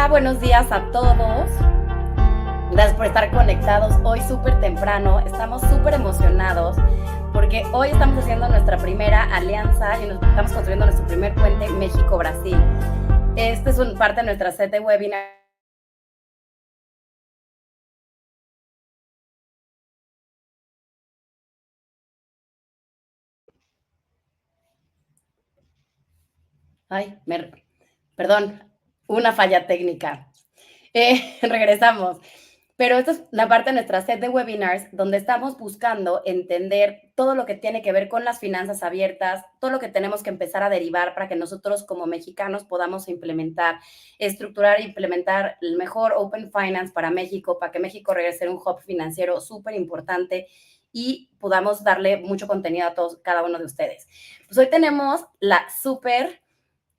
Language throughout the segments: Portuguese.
Buenos días a todos. Gracias por estar conectados hoy súper temprano. Estamos súper emocionados porque hoy estamos haciendo nuestra primera alianza y nos estamos construyendo nuestro primer puente México-Brasil. Este es parte de nuestra set de webinar. Perdón, una falla técnica. Regresamos. Pero esta es la parte de nuestra set de webinars donde estamos buscando entender todo lo que tiene que ver con las finanzas abiertas, todo lo que tenemos que empezar a derivar para que nosotros como mexicanos podamos estructurar e implementar el mejor Open Finance para México, para que México regrese a ser un hub financiero súper importante y podamos darle mucho contenido a todos, cada uno de ustedes. Pues hoy tenemos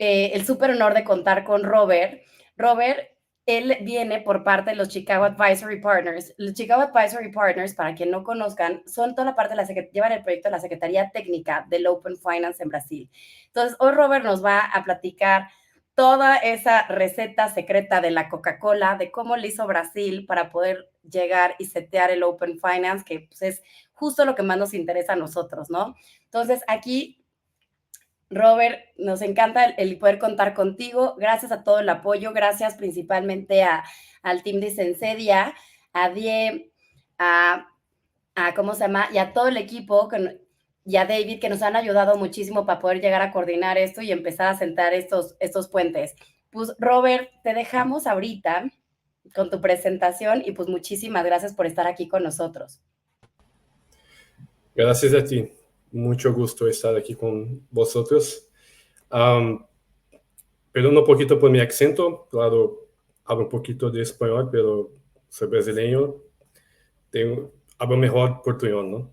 el súper honor de contar con Robert. Robert, él viene por parte de los Chicago Advisory Partners. Los Chicago Advisory Partners, para quien no conozcan, son toda la parte de llevan el proyecto de la Secretaría Técnica del Open Finance en Brasil. Entonces, hoy Robert nos va a platicar toda esa receta secreta de la Coca-Cola, de cómo le hizo Brasil para poder llegar y setear el Open Finance, que pues, es justo lo que más nos interesa a nosotros, ¿no? Entonces, aquí Robert, nos encanta el poder contar contigo. Gracias a todo el apoyo. Gracias principalmente al team de Sensedia, a Die, ¿cómo se llama? Y a todo el equipo y a David, que nos han ayudado muchísimo para poder llegar a coordinar esto y empezar a sentar estos puentes. Pues, Robert, te dejamos ahorita con tu presentación y pues muchísimas gracias por estar aquí con nosotros. Gracias a ti. Mucho gusto estar aquí con vosotros. Perdón un poquito por mi acento. Claro, hablo un poquito de español, pero soy brasileño. Hablo mejor portugués, ¿no?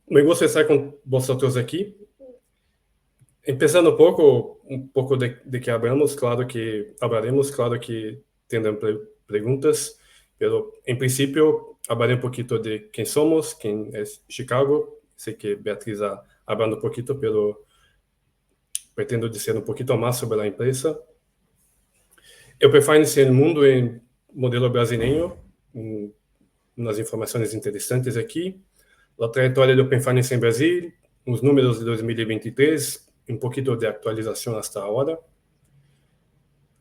Me gusta estar con vosotros aquí. Empezando un poco de que hablaremos, claro que tendrán preguntas, pero en principio hablaré un poquito de quién somos, quién es Chicago. Sé que Beatriz ha hablado un poquito, pero pretendo dizer um pouquinho mais sobre a empresa. Eu prefiro iniciar o mundo em modelo brasileiro, umas informações interessantes aqui. A trajetória do Open Finance em Brasil, os números de 2023, um pouquinho de atualização até agora.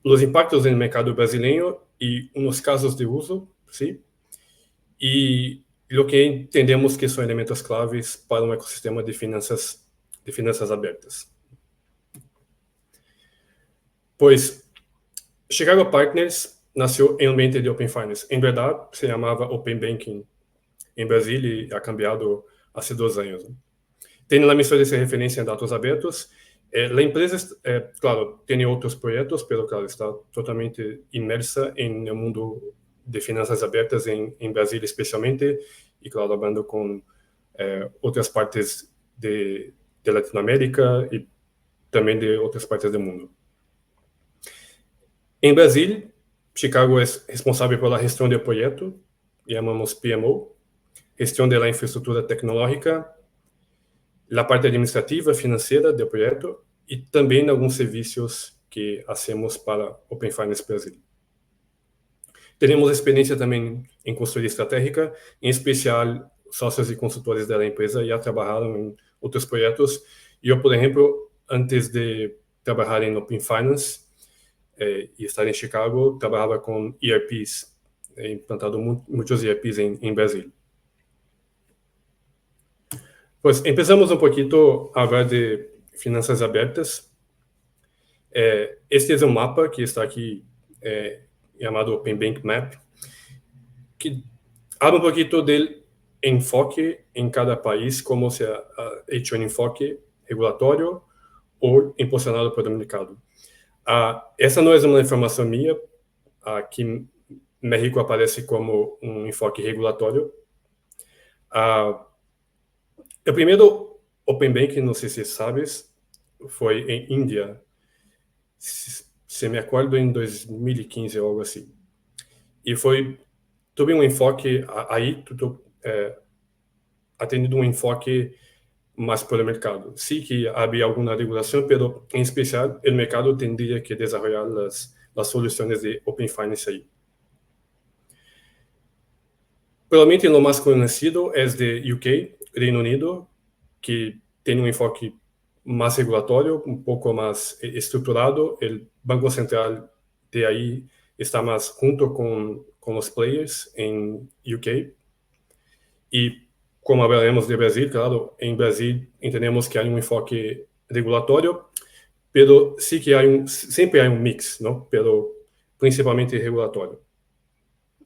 Os impactos no mercado brasileiro e uns casos de uso, sim. E o que entendemos que são elementos claves para um ecossistema de finanças abertas. Pois Chicago Partners nasceu em ambiente de Open Finance. Em verdade, se chamava Open Banking em Brasil e ha cambiado há 2 anos. Tem a missão de ser referência em dados abertos. A empresa, claro, tem outros projetos, mas, claro, está totalmente imersa em um mundo de finanças abertas em Brasil, especialmente, e, claro, trabalhando com outras partes de Latinoamérica e também de outras partes do mundo. Em Brasil, Chicago é responsável pela gestão do projeto, chamamos PMO, gestão da infraestrutura tecnológica, a parte administrativa, financeira do projeto e também alguns serviços que hacemos para Open Finance Brasil. Temos experiência também em consultoria estratégica, em especial sócios e consultores da empresa já trabalharam em outros projetos. Eu, por exemplo, antes de trabalhar em Open Finance e estar em Chicago, trabalhava com ERPs, implantado muitos ERPs em Brasil. Pues empezamos un poquito a hablar de finanzas abiertas. Este es un mapa que está aquí llamado Open Bank Map, que habla un poquito del enfoque en cada país, cómo se ha hecho un enfoque regulatorio o impulsionado por el mercado. Essa no es una información mía. Aquí México aparece como un enfoque regulatorio. O primeiro Open Banking, não sei se sabes, foi em Índia, se me acordo, em 2015 ou algo assim. E tuve um enfoque, aí atendido um enfoque más por el mercado. Sí que había alguna regulación, pero en especial el mercado tendría que desarrollar las soluciones de Open Finance ahí. Probablemente lo más conocido es de UK, Reino Unido, que tiene un enfoque más regulatorio, un poco más estructurado. El Banco Central de ahí está más junto con los players en UK. Y como hablaremos de Brasil, claro, en Brasil entendemos que hay un enfoque regulatorio, pero sí que siempre hay un mix, ¿no? Pero principalmente regulatorio.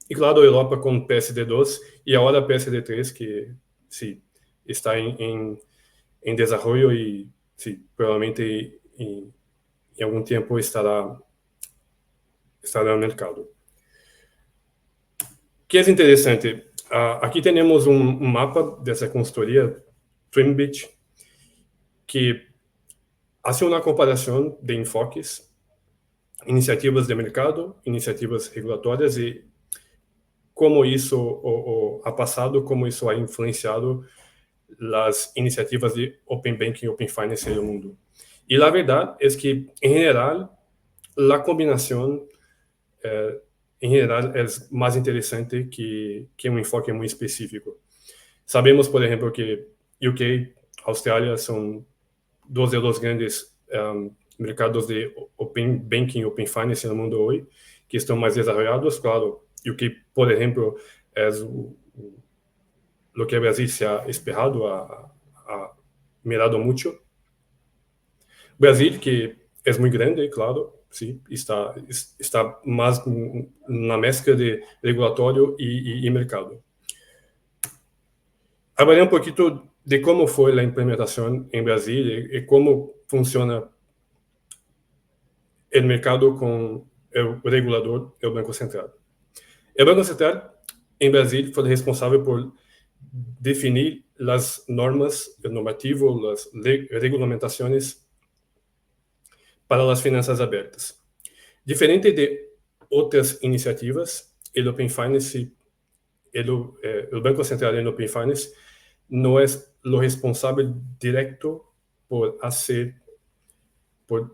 Y claro, Europa con PSD2 y ahora PSD3, que sí, está en desarrollo y sí, probablemente en algún tiempo estará en el mercado. Que es interesante, aquí tenemos un mapa de esa consultoría, Twimbit, que hace una comparación de enfoques, iniciativas de mercado, iniciativas regulatorias y cómo eso ha pasado, cómo eso ha influenciado las iniciativas de Open Banking y Open Finance en el mundo. Y la verdad es que, en general, la combinación en general es más interesante que un enfoque muy específico. Sabemos, por ejemplo, que UK, Australia son dos de los grandes mercados de Open Banking y Open Finance en el mundo hoy, que están más desarrollados. Claro, UK, por ejemplo, es lo que Brasil se ha esperado, ha mirado mucho. Brasil, que es muy grande, claro, sí, está más na mezcla de regulatorio y mercado. Hablaré un poquito de cómo fue la implementación en Brasil y cómo funciona el mercado con el regulador, el Banco Central. El Banco Central en Brasil fue responsable por definir las normas, el normativo, las regulamentaciones para las finanzas abiertas. Diferente de otras iniciativas, el Open Finance, el Banco Central en Open Finance no es lo responsable directo por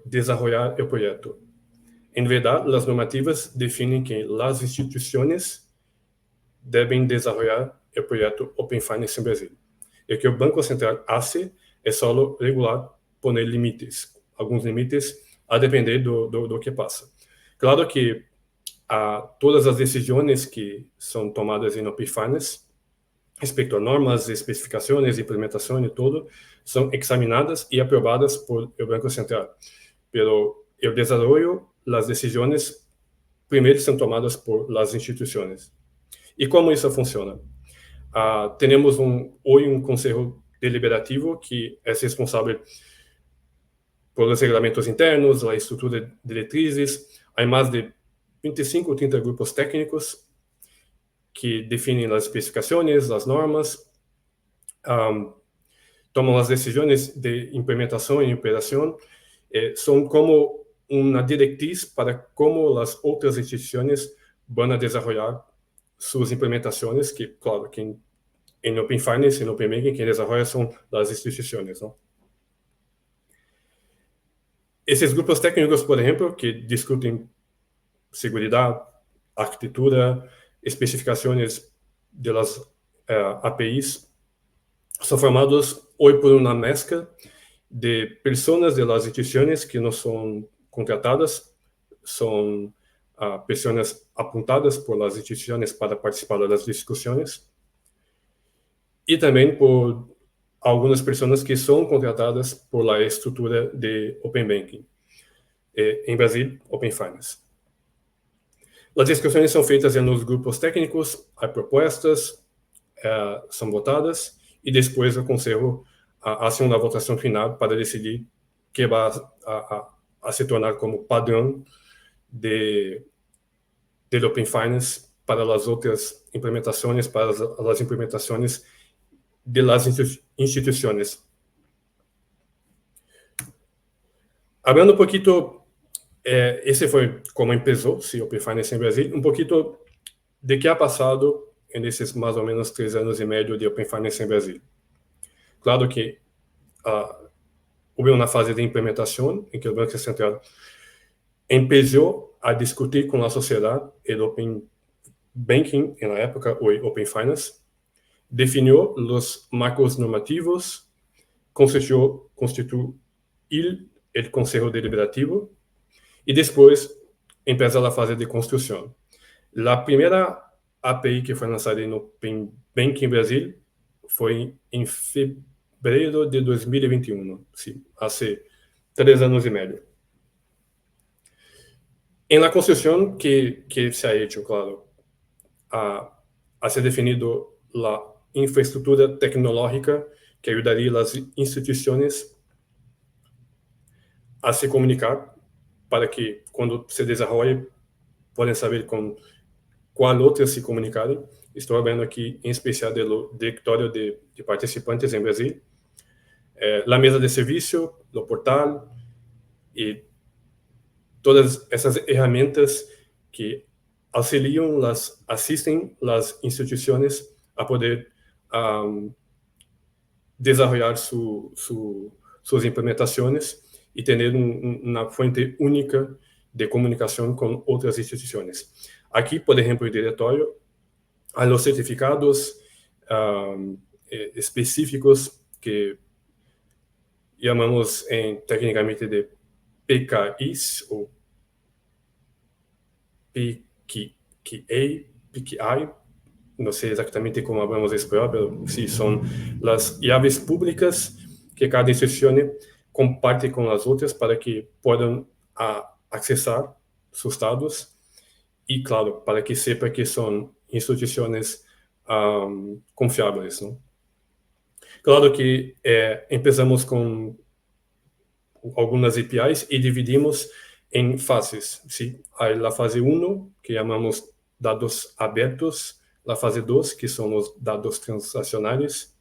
desarrollar el proyecto. En verdad, las normativas definen que las instituciones deben desarrollar el proyecto Open Finance en Brasil. Lo que el Banco Central hace es solo regular, poner límites, algunos límites a depender de lo que pasa. Claro que todas las decisiones que son tomadas en Open Finance respecto a normas, especificaciones, implementación y todo, son examinadas y aprobadas por el Banco Central. Pero el desarrollo, las decisiones, primero son tomadas por las instituciones. ¿Y cómo eso funciona? Tenemos hoy un Consejo Deliberativo que es responsable por los reglamentos internos, la estructura de directrices. Hay más de 25 o 30 grupos técnicos que definen las especificaciones, las normas, toman las decisiones de implementación y operación, son como una directriz para cómo las otras instituciones van a desarrollar sus implementaciones, que claro, que en Open Finance, en Open Banking, quien desarrolla son las instituciones, ¿no? Esos grupos técnicos, por ejemplo, que discuten seguridad, arquitectura, especificaciones de las APIs, son formados hoy por una mezcla de personas de las instituciones que no son contratadas, son personas apuntadas por las instituciones para participar de las discusiones, y también por algunas personas que son contratadas por la estructura de Open Banking. En Brasil, Open Finance. Las discusiones son feitas en los grupos técnicos, hay propuestas, son votadas, y después el Consejo hace una votación final para decidir qué va a se tornar como padrón del Open Finance para las otras implementaciones, para las implementaciones de las instituciones. Hablando un poquito, ese fue como empezó, sí, Open Finance en Brasil, un poquito de qué ha pasado en esos más o menos 3 años y medio de Open Finance en Brasil. Claro que hubo una fase de implementación en que el Banco Central empezó a discutir con la sociedad el Open Banking en la época, hoy Open Finance, definió los marcos normativos, constituyó el Consejo Deliberativo y después empezó la fase de construcción. La primera API que fue lanzada en Open Banking Brasil fue en febrero de 2021, sí, hace 3 años y medio. En la construcción que se ha hecho, claro, ha se definido la infraestructura tecnológica que ayudaría a las instituciones a se comunicar para que cuando se desarrolle puedan saber con cuál otra se comunicarem. Estou hablando aqui em especial do directório de participantes em Brasil, a mesa de serviço, o portal e todas essas ferramentas que auxiliam, assistem as instituições a poder desenvolver suas implementações e ter uma fonte única de comunicação com outras instituições. Aqui, por exemplo, o diretório, a los certificados específicos que chamamos técnicamente de PKIs ou PQI, não sei exatamente como hablamos espanhol, mas sim, são as chaves públicas que cada instituição comparte com as outras para que possam acessar seus dados e, claro, para que sepa que são instituições confiáveis, não? Claro que começamos com algumas APIs e dividimos em fases, ¿sí? Hay a fase 1, que chamamos dados abertos, a fase 2, que são os dados transacionais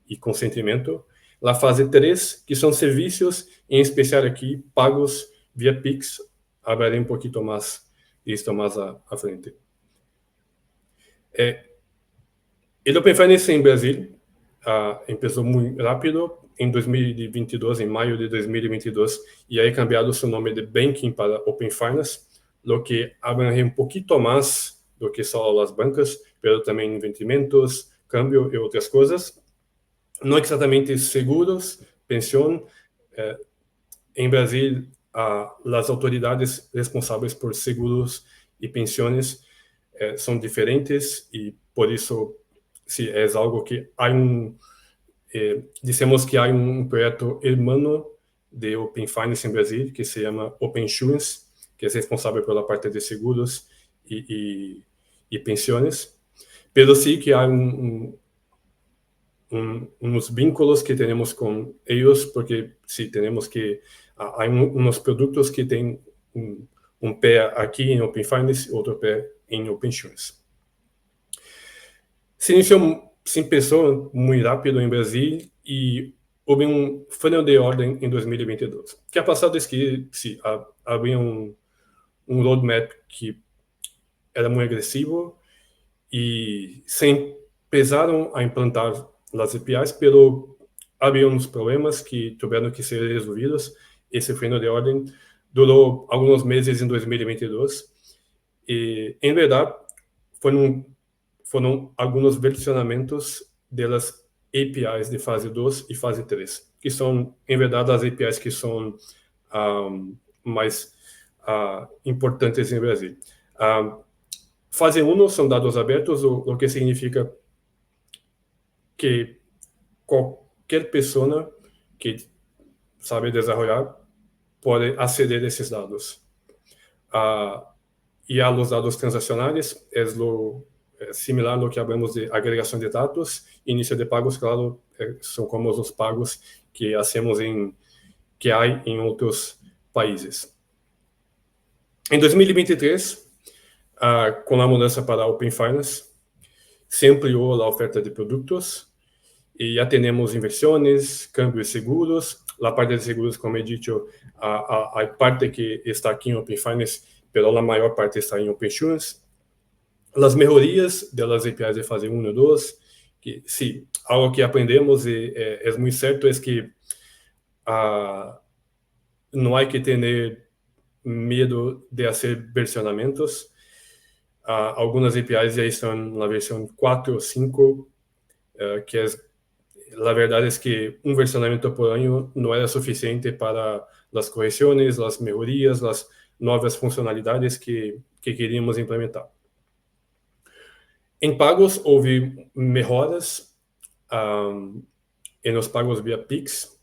e consentimento, a fase 3, que são serviços, em especial aqui, pagos via Pix. Hablaré pouquinho mais disso mais à frente. O Open Finance em Brasil começou muito rápido, em 2022, em maio de 2022, e aí cambiado seu nome de Banking para Open Finance, o que abrange pouquinho mais do que só as bancas, mas também investimentos, câmbio e outras coisas. Não exatamente seguros, pensão. Em Brasil, as autoridades responsáveis por seguros e pensões são diferentes e, por isso, sí, é algo que há dizemos que há projeto hermano de Open Finance em Brasil que se chama Open Insurance, que é responsável pela parte de seguros e pensões, pero sí que há uns vínculos que temos com eles, porque sí, temos que há uns produtos que têm pé aqui em Open Finance, outro pé em Open Insurance. Se empezou muito rápido em Brasil e houve freno de ordem em 2022. O que ha passado é que sí, havia roadmap que era muito agressivo e se empezaram a implantar as APIs, pero havia uns problemas que tiveram que ser resolvidos. Esse freno de ordem durou alguns meses em 2022 e, em verdade, foram alguns versionamentos das APIs de fase 2 e fase 3, que são, em verdade, as APIs que são mais importantes em Brasil. Fase 1 são dados abertos, o que significa que qualquer pessoa que sabe desenvolver pode aceder a esses dados. E a los dados transacionais é similar ao que hablamos de agregação de dados. Início de pagos, claro, são como os pagos que hacemos que há em outros países. Em 2023, com a mudança para Open Finance, se ampliou a oferta de produtos e já temos inversões, câmbios seguros. A parte de seguros, como he dicho, a parte que está aqui em Open Finance, pero a maior parte está em Open Insurance. As melhorias das APIs de fase 1 e 2, que, sim, algo que aprendemos e é muito certo é que no hay que tener miedo de hacer versionamientos. Algunas APIs ya están en la versión 4 o 5, que es, la verdad es que un versionamiento por año no era suficiente para las correcciones, las mejorías, las nuevas funcionalidades que queríamos implementar. En pagos houve mejoras en los pagos vía Pix.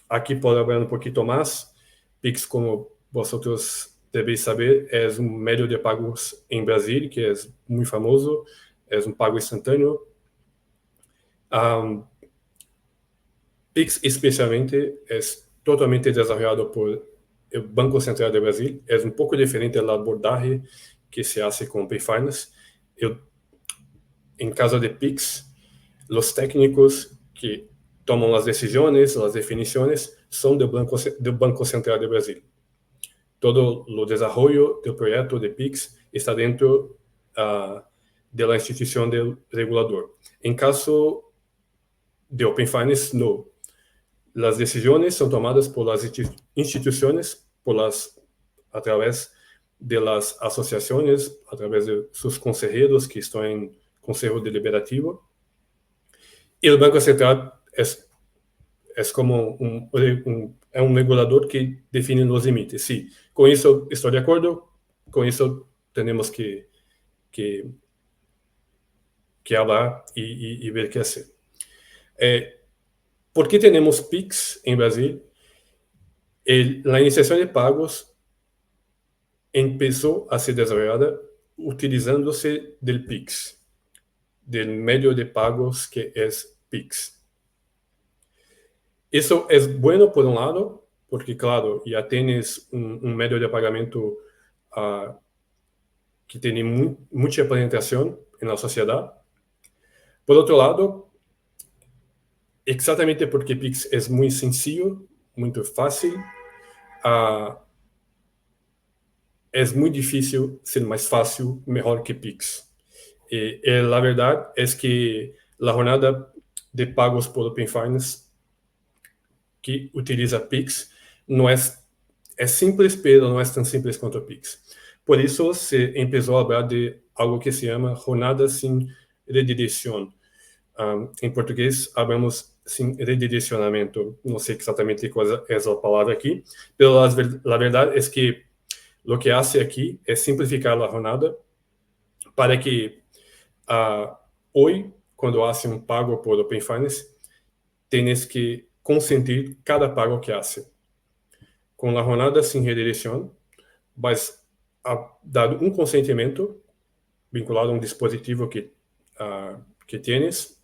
Aquí puedo hablar un poquito más. Pix, como vosotros debéis saber, es un medio de pagos en Brasil que es muy famoso, es un pago instantáneo. Pix especialmente es totalmente desarrollado por el Banco Central de Brasil. Es un poco diferente el abordaje que se hace con Payfinance. En caso de Pix, los técnicos que toman las decisiones, las definiciones, son del Banco Central de Brasil. Todo el desarrollo del proyecto de Pix está dentro de la institución del regulador. En caso de Open-Finance, no. Las decisiones son tomadas por las instituciones, a través de las asociaciones, a través de sus consejeros que están en Consejo Deliberativo. Y el Banco Central es como un regulador que define los límites. Sí, con eso estoy de acuerdo, con eso tenemos que hablar y ver qué hacer. ¿Por qué tenemos Pix en Brasil? La iniciación de pagos empezó a ser desarrollada utilizándose del Pix, del medio de pagos que es Pix. Eso es bueno por un lado, porque claro, ya tienes un medio de pagamento que tiene mucha penetración en la sociedad. Por otro lado, exactamente porque Pix es muy sencillo, muy fácil, es muy difícil ser más fácil, mejor que Pix. La verdad es que la jornada de pagos por Open-Finance que utiliza Pix no es simples, pero no es tan simples quanto Pix. Por isso, se empezó a hablar de algo que se llama jornada sin redireción. En portugués, hablamos sin redirecionamiento. No sé exactamente cuál es la palabra aquí, pero la verdad es que lo que hace aquí es simplificar la jornada para que hoy, cuando hace un pago por Open Finance, tienes que consentir cada pago que hace. Con la jornada sin redireción, vas a dar un consentimiento vinculado a un dispositivo que tienes,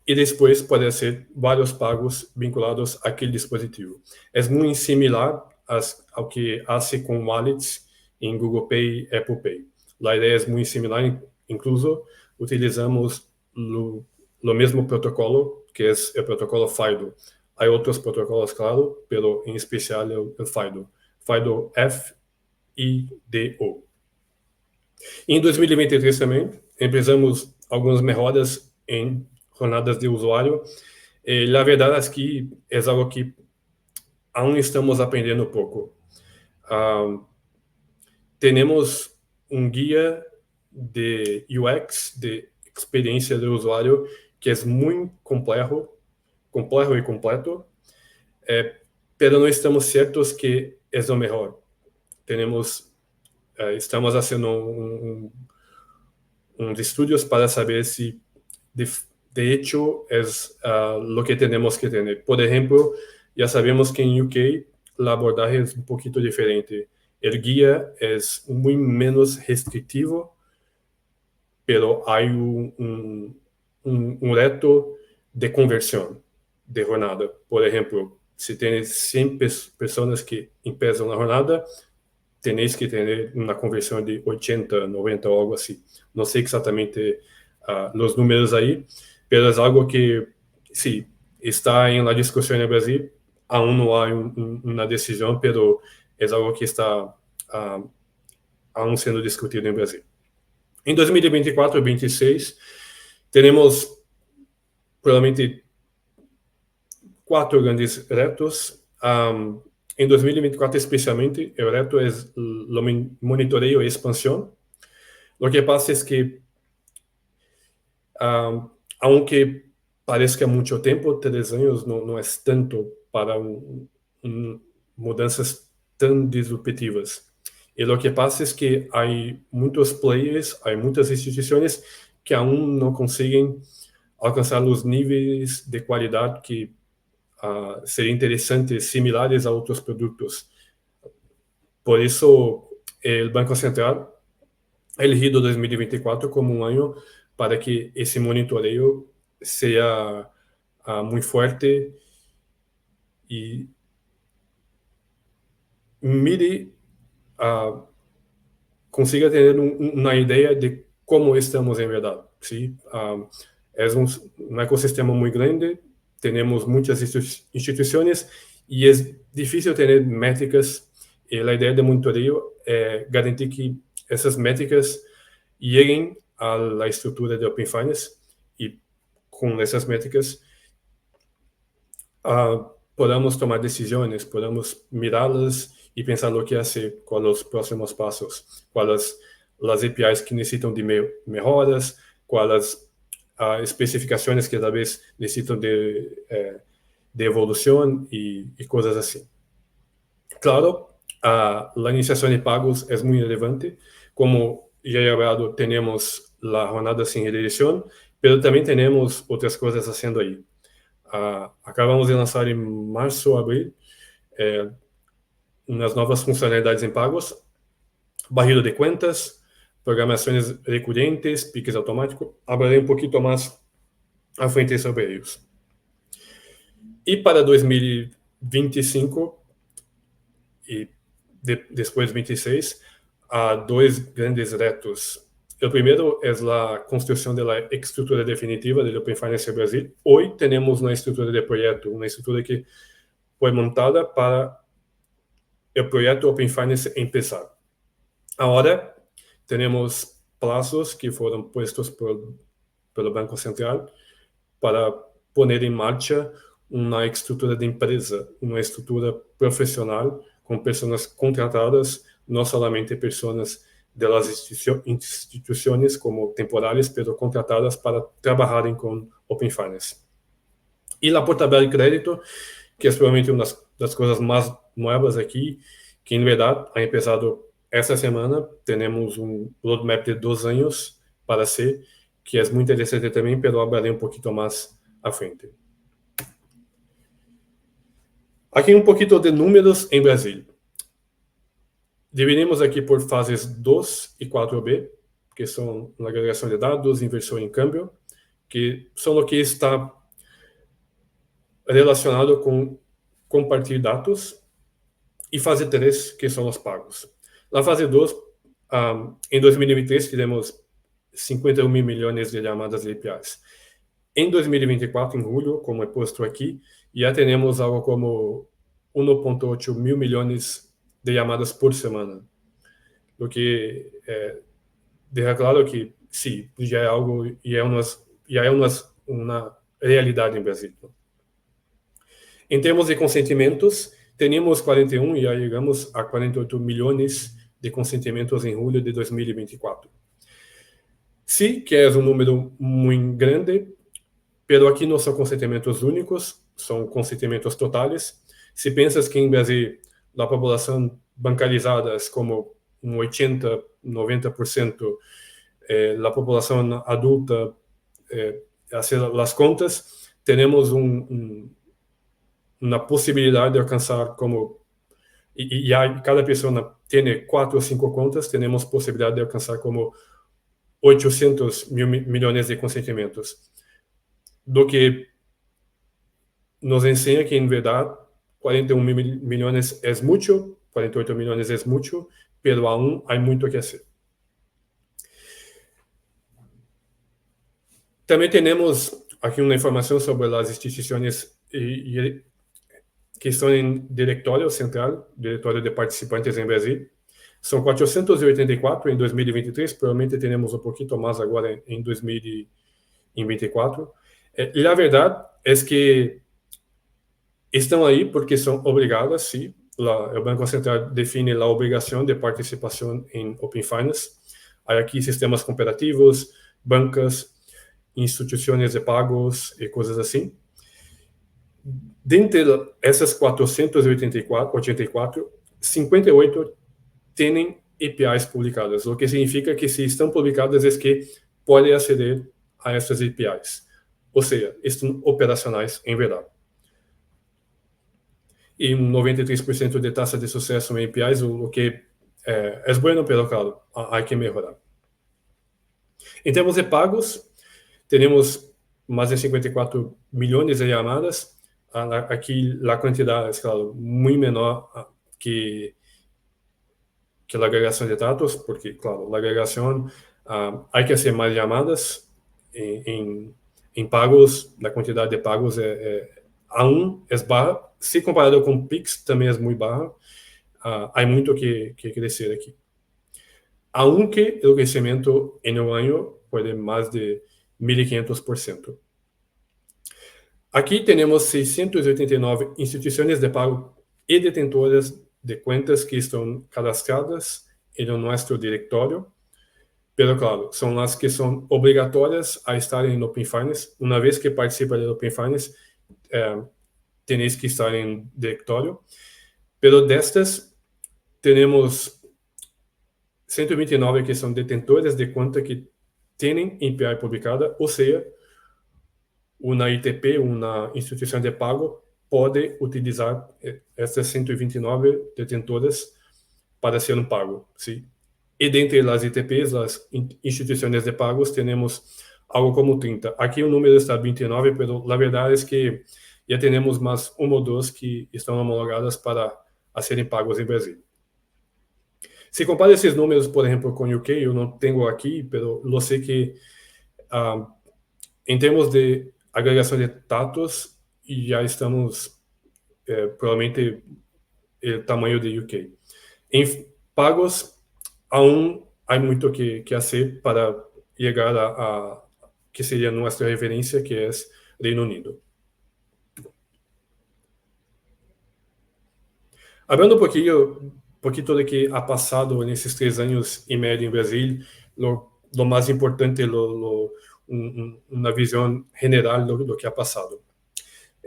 y después puede hacer varios pagos vinculados a aquel dispositivo. Es muy similar ao que hace con wallets en Google Pay, Apple Pay. La idea es muy similar, incluso utilizamos lo mismo protocolo, que es el protocolo FIDO. Hay otros protocolos, claro, pero en especial el FIDO. FIDO F-I-D-O. Em 2023 também, empezamos algumas melhoras em jornadas de usuário. La verdade é que é algo que aún estamos aprendendo um pouco. Temos um guia de UX, de experiência do usuário, que é muito complexo e completo, pero não estamos certos que é o melhor. Estamos fazendo estudos para saber se de hecho es lo que tenemos que tener. Por ejemplo, ya sabemos que en UK la abordaje es un poquito diferente. El guía es muy menos restrictivo, pero hay un reto de conversión de jornada. Por ejemplo, si tienes 100 personas que empiezan la jornada, tenéis que tener una conversión de 80, 90 o algo así. No sé exactamente los números ahí, pero es algo que, sí, está en la discusión en Brasil. Aún no hay una decisión, pero es algo que está aún siendo discutido en Brasil. En 2024 y 2026 tenemos probablemente 4 grandes retos. En 2024 especialmente, el reto es lo monitoreo y expansión. Lo que pasa es que, aunque parezca mucho tiempo, 3 años no es tanto para mudanzas tan disruptivas. Y lo que pasa es que hay muchos players, hay muchas instituciones que aún no consiguen alcanzar los niveles de calidad que serían interesantes, similares a otros productos. Por eso, el Banco Central ha elegido 2024 como un año para que ese monitoreo sea muy fuerte y mire, consiga tener una idea de cómo estamos en verdad, ¿sí? Es un ecosistema muy grande, tenemos muchas instituciones y es difícil tener métricas. Y la idea de monitoreo es garantir que esas métricas lleguen a la estructura de Open Finance y con esas métricas podamos tomar decisiones, podamos mirarlas y pensar lo que hacer con los próximos pasos, cuáles las APIs que necesitan de mejoras, cuáles especificaciones que tal vez necesitan de evolución y cosas así. Claro, la iniciación de pagos es muy relevante. Como ya he hablado, tenemos la jornada sin dirección, pero también tenemos otras cosas haciendo ahí. Acabamos de lançar em março, abril, umas novas funcionalidades em pagos, barreira de contas, programações recorrentes, piques automáticos. Hablarei um pouquinho mais à frente sobre eles. E para 2025 e depois 26, há 2 grandes retos. O primeiro é a construção da estrutura definitiva do Open Finance Brasil. Hoje temos uma estrutura de projeto, uma estrutura que foi montada para o projeto Open Finance empezar. Agora temos prazos que foram postos pelo Banco Central para poner em marcha uma estrutura de empresa, uma estrutura profissional com pessoas contratadas, não somente pessoas de las instituciones como temporales, pero contratadas para trabajarem com Open Finance. E a portabilidade de crédito, que é provavelmente uma das coisas mais novas aqui, que em verdade ha empezado esta semana. Temos um roadmap de 2 anos para ser, que é muito interessante também, pero hablarei um pouquinho mais à frente. Aqui um pouquinho de números em Brasil. Dividimos aqui por fases 2 e 4B, que são a agregação de dados, inversão em câmbio, que são o que está relacionado com compartilhar dados, e fase 3, que são os pagos. Na fase 2, em 2023, tivemos 51 mil milhões de chamadas de APIs. Em 2024, em julho, como é posto aqui, já temos algo como 1,8 mil milhões de llamadas por semana, lo que deja claro que sí, ya es algo, ya es una realidad en Brasil. En términos de consentimientos, teníamos 41 y ya llegamos a 48 millones de consentimientos en julio de 2024. Sí, que es un número muy grande, pero aquí no son consentimientos únicos, son consentimientos totales. Si piensas que en Brasil la população bancarizada é como um 80, 90%, a população adulta, hacer as contas, temos uma possibilidade de alcançar como, e cada pessoa tem 4 ou 5 contas, temos possibilidade de alcançar como 800 mil milhões de consentimentos, do que nos ensina que, em verdade, 41 mil millones es mucho, 48 millones es mucho, pero aún hay mucho que hacer. También tenemos aquí una información sobre las instituciones que están en directorio central, directorio de participantes en Brasil. Son 484 en 2023, probablemente tenemos un poquito más ahora en 2024. Y la verdad es que Estão aí porque são obrigadas, sim. O Banco Central define a obrigação de participação em Open Finance. Há aqui sistemas cooperativos, bancas, instituições de pagos e coisas assim. Dentre essas 484, 58 têm APIs publicadas, o que significa que se estão publicadas é que pode aceder a essas APIs. Ou seja, estão operacionais em verdade. E 93% de taxa de sucesso em APIs, o que é bueno, pero claro, há que melhorar. Em termos de pagos, temos mais de 54 milhões de chamadas. Aqui a quantidade é, claro, muito menor que a agregação de dados, porque, claro, a agregação, há que fazer mais chamadas. Em pagos, a quantidade de pagos aún é baixa. Se comparado com Pix, também é muito baixa. Há muito que crescer aqui. Aunque o crescimento em um ano pode mais de 1.500%. Aqui temos 689 instituições de pago e detentoras de contas que estão cadastradas no nosso diretório. Pero, claro, são as que são obrigatórias a estarem no Open Finance. Uma vez que participa do Open Finance, tenéis que estar em diretório. Pero destas, temos 129 que são detentores de conta que têm API publicada, ou seja, uma ITP, uma instituição de pago, pode utilizar essas 129 detentoras para ser um pago, sim? E dentre as ITPs, as instituições de pagos, temos algo como 30. Aqui o número está 29, mas a verdade é que já temos mais uma ou duas que estão homologadas para serem pagos em Brasil. Se compara esses números, por exemplo, com o UK, eu não tenho aqui, mas eu sei que em termos de agregação de dados, já estamos provavelmente o tamanho do UK. Em pagos, aún há muito que fazer para chegar a que seria nossa referência, que é Reino Unido. Hablando um pouquinho do que ha passado nesses 3 anos e meio em Brasil, lo mais importante, uma visão geral do que ha passado.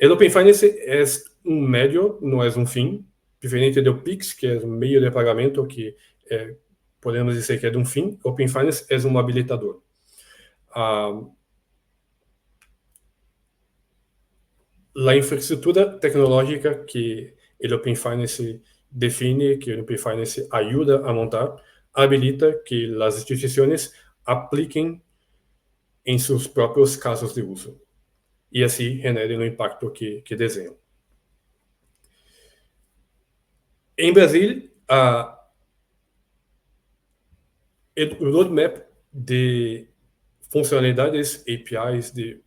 O Open Finance é um meio, não é um fim, diferente do Pix, que é um meio de pagamento que podemos dizer que é de um fim. Open Finance é um habilitador. A infraestrutura tecnológica que o Open Finance define, que o Open Finance ajuda a montar, habilita que as instituições apliquem em seus próprios casos de uso e assim generem o impacto que desejam. Em Brasil, o roadmap de funcionalidades, APIs, de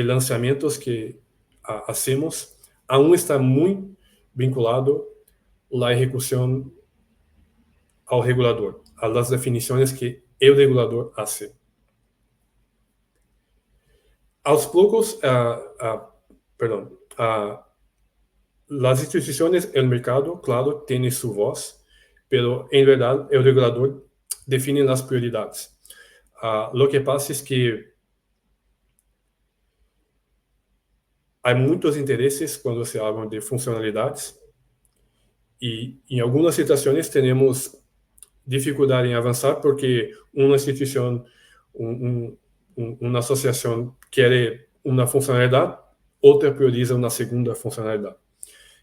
lançamentos que hacemos, aún está muito vinculado à execução ao regulador, às definições que o regulador hace. Aos poucos, as instituições e o mercado, claro, têm sua voz, pero em verdade o regulador define as prioridades. Lo que passa é que há muitos interesses quando se habla de funcionalidades e em algumas situações temos dificuldade em avançar porque uma instituição, uma associação quer uma funcionalidade, outra prioriza uma segunda funcionalidade.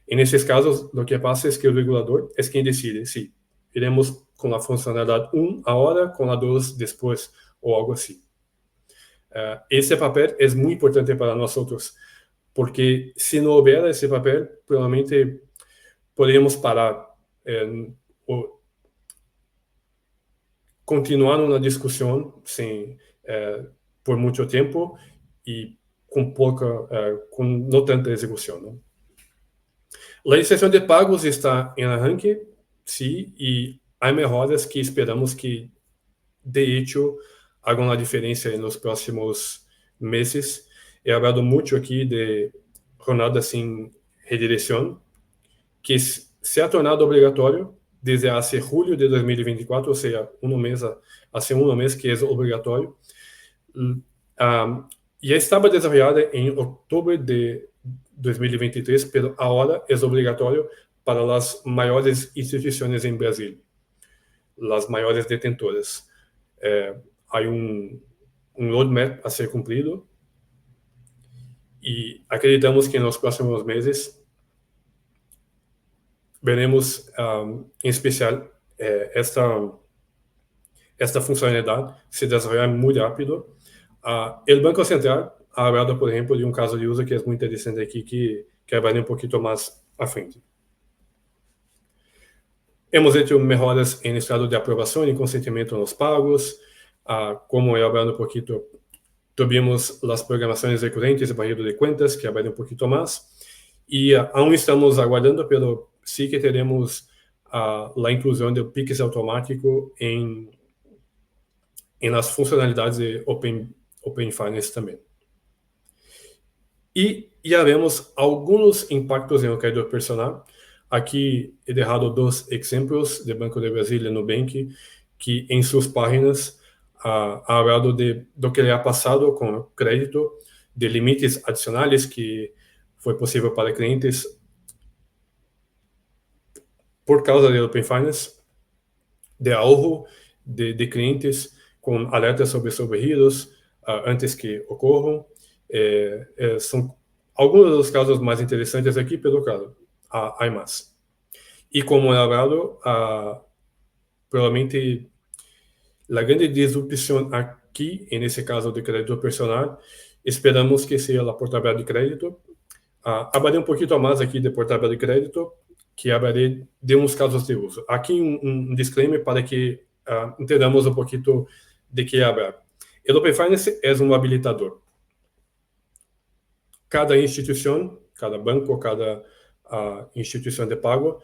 E nesses casos, o que passa é que o regulador é quem decide se iremos com a funcionalidade 1 agora, com a 2 depois, ou algo assim. Esse papel é muito importante para nós outros, porque se não houver esse papel, provavelmente poderíamos parar, continuar uma discussão por muito tempo e com não tanta execução, não? A legislação de pagos está em arranque, sim, e há melhoras que esperamos que, de hecho, hagam a diferença nos próximos meses. He hablado muito aqui de jornada sin redirección, que se ha tornado obligatorio desde hace julio de 2024, o sea, hace un mes que es obligatorio. Ya estaba desarrollada en octubre de 2023, pero ahora es obligatorio para las mayores instituciones en Brasil, las mayores detentoras. Hay un roadmap a ser cumplido y acreditamos que en los próximos meses veremos, en especial, esta funcionalidad se desarrollar muy rápido. El Banco Central ha hablado, por ejemplo, de un caso de uso que es muy interesante aquí, que hablaré un poquito más a frente. Hemos hecho mejoras en el estado de aprobación y consentimiento en los pagos. Como he hablado un poquito, tuvimos las programaciones recurrentes de barrido de cuentas, que hablaré un poquito más. Y aún estamos aguardando, pero sí que tenemos la inclusión del Pix automático en las funcionalidades de Open Finance también. Y ya vemos algunos impactos en el crédito personal. Aquí he dejado dos ejemplos de Banco de Brasil y Nubank, que en sus páginas ha hablado de lo que le ha pasado con el crédito, de límites adicionales que fue posible para clientes por causa de Open Finance, de ahorro de clientes con alertas sobre sobregiros antes que ocurran. Son algunos de los casos más interesantes aquí, pero claro, hay más. Y como he hablado, probablemente la grande disrupción aquí, en ese caso de crédito personal, esperamos que sea la portabilidad de crédito. Hablaré un poquito más aquí de portabilidad de crédito, que hablaré de unos casos de uso. Aquí un disclaimer para que entendamos un poquito de qué hablar. El Open Finance es un habilitador. Cada institución, cada banco, cada institución de pago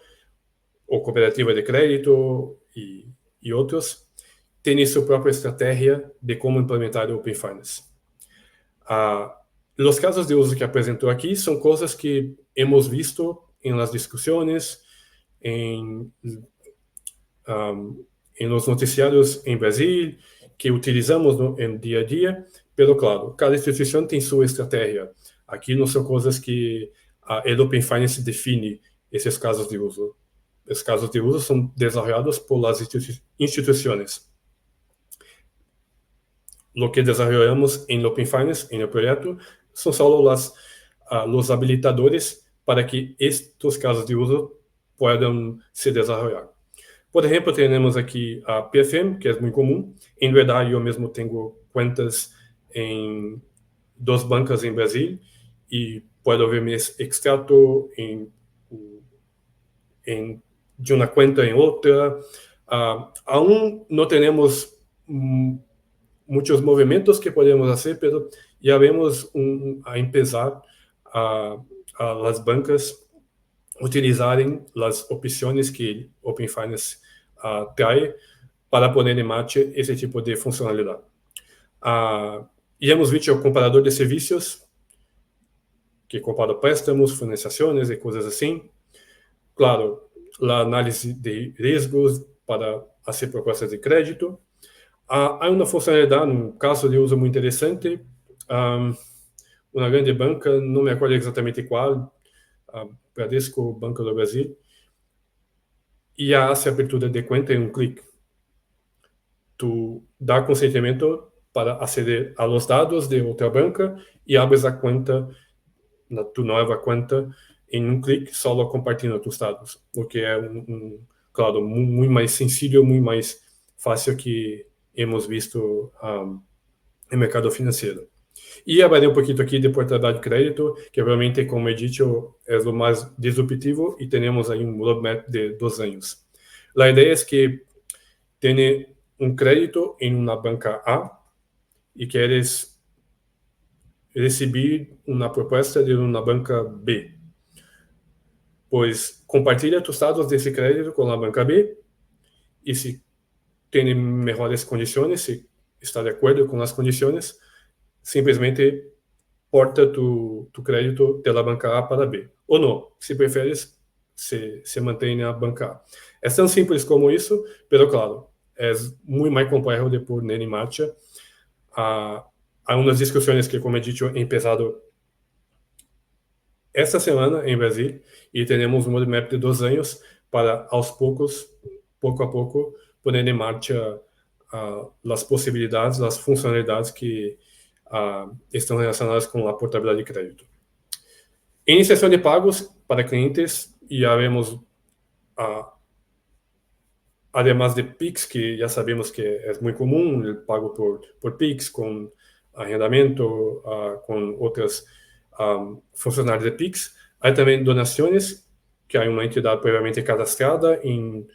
o cooperativa de crédito y otros, tiene su propia estrategia de cómo implementar el Open Finance. Los casos de uso que apresentó aquí son cosas que hemos visto en las discusiones, en los noticiarios en Brasil, que utilizamos en día a día, pero claro, cada institución tiene su estrategia. Aquí no son cosas que el Open Finance define esos casos de uso. Los casos de uso son desarrollados por las instituciones. Lo que desarrollamos en Open Finance, en el proyecto, son solo los habilitadores para que estos casos de uso puedan se desarrollar. Por ejemplo, tenemos aquí a PFM, que es muy común. En verdad, yo mismo tengo cuentas en dos bancas en Brasil y puedo ver mi extracto de una cuenta en otra. Aún no tenemos muchos movimientos que podemos hacer, pero ya vemos a empezar a las bancas utilizarem las opciones que Open Finance trae para poner en marcha ese tipo de funcionalidad. Y hemos visto el comparador de servicios, que compara préstamos, financiaciones y cosas así. Claro, la análisis de riesgos para hacer propuestas de crédito. Há uma funcionalidade, um caso de uso muito interessante, uma grande banca, não me acordo exatamente qual, Bradesco, Banco do Brasil, e hace abertura de conta em um clique. Tu dá consentimento para aceder a los dados de outra banca e abres a conta, tu nova conta, em um clique, só compartilhando tus dados, o que é, claro, muito mais sencillo, muito mais fácil que hemos visto no mercado financeiro. E hablaré um pouquinho aqui de portabilidade de crédito, que realmente, como he dicho, é o mais disruptivo e temos aí um roadmap de 2 anos. A ideia é que tenha um crédito em uma banca A e queres receber uma proposta de uma banca B. Pois compartilha tus dados desse crédito com a banca B e se tem melhores condições, se está de acordo com as condições, simplesmente porta tu crédito de la banca A para B. Ou não, se preferes, se mantém na banca A. É tão simples como isso, pero claro, é muito mais complexo de pôr em marcha. Há umas discussões que, como he dicho, he empezado esta semana em Brasil e temos um roadmap de 2 anos para, aos poucos, pouco a pouco, pôr em marcha as possibilidades, as funcionalidades que estão relacionadas com a portabilidade de crédito. Iniciação de pagos para clientes, já vemos, además de Pix, que já sabemos que é muito comum, o pago por Pix, com arrendamento, com outras funcionalidades de Pix. Há também donações, que há uma entidade previamente cadastrada em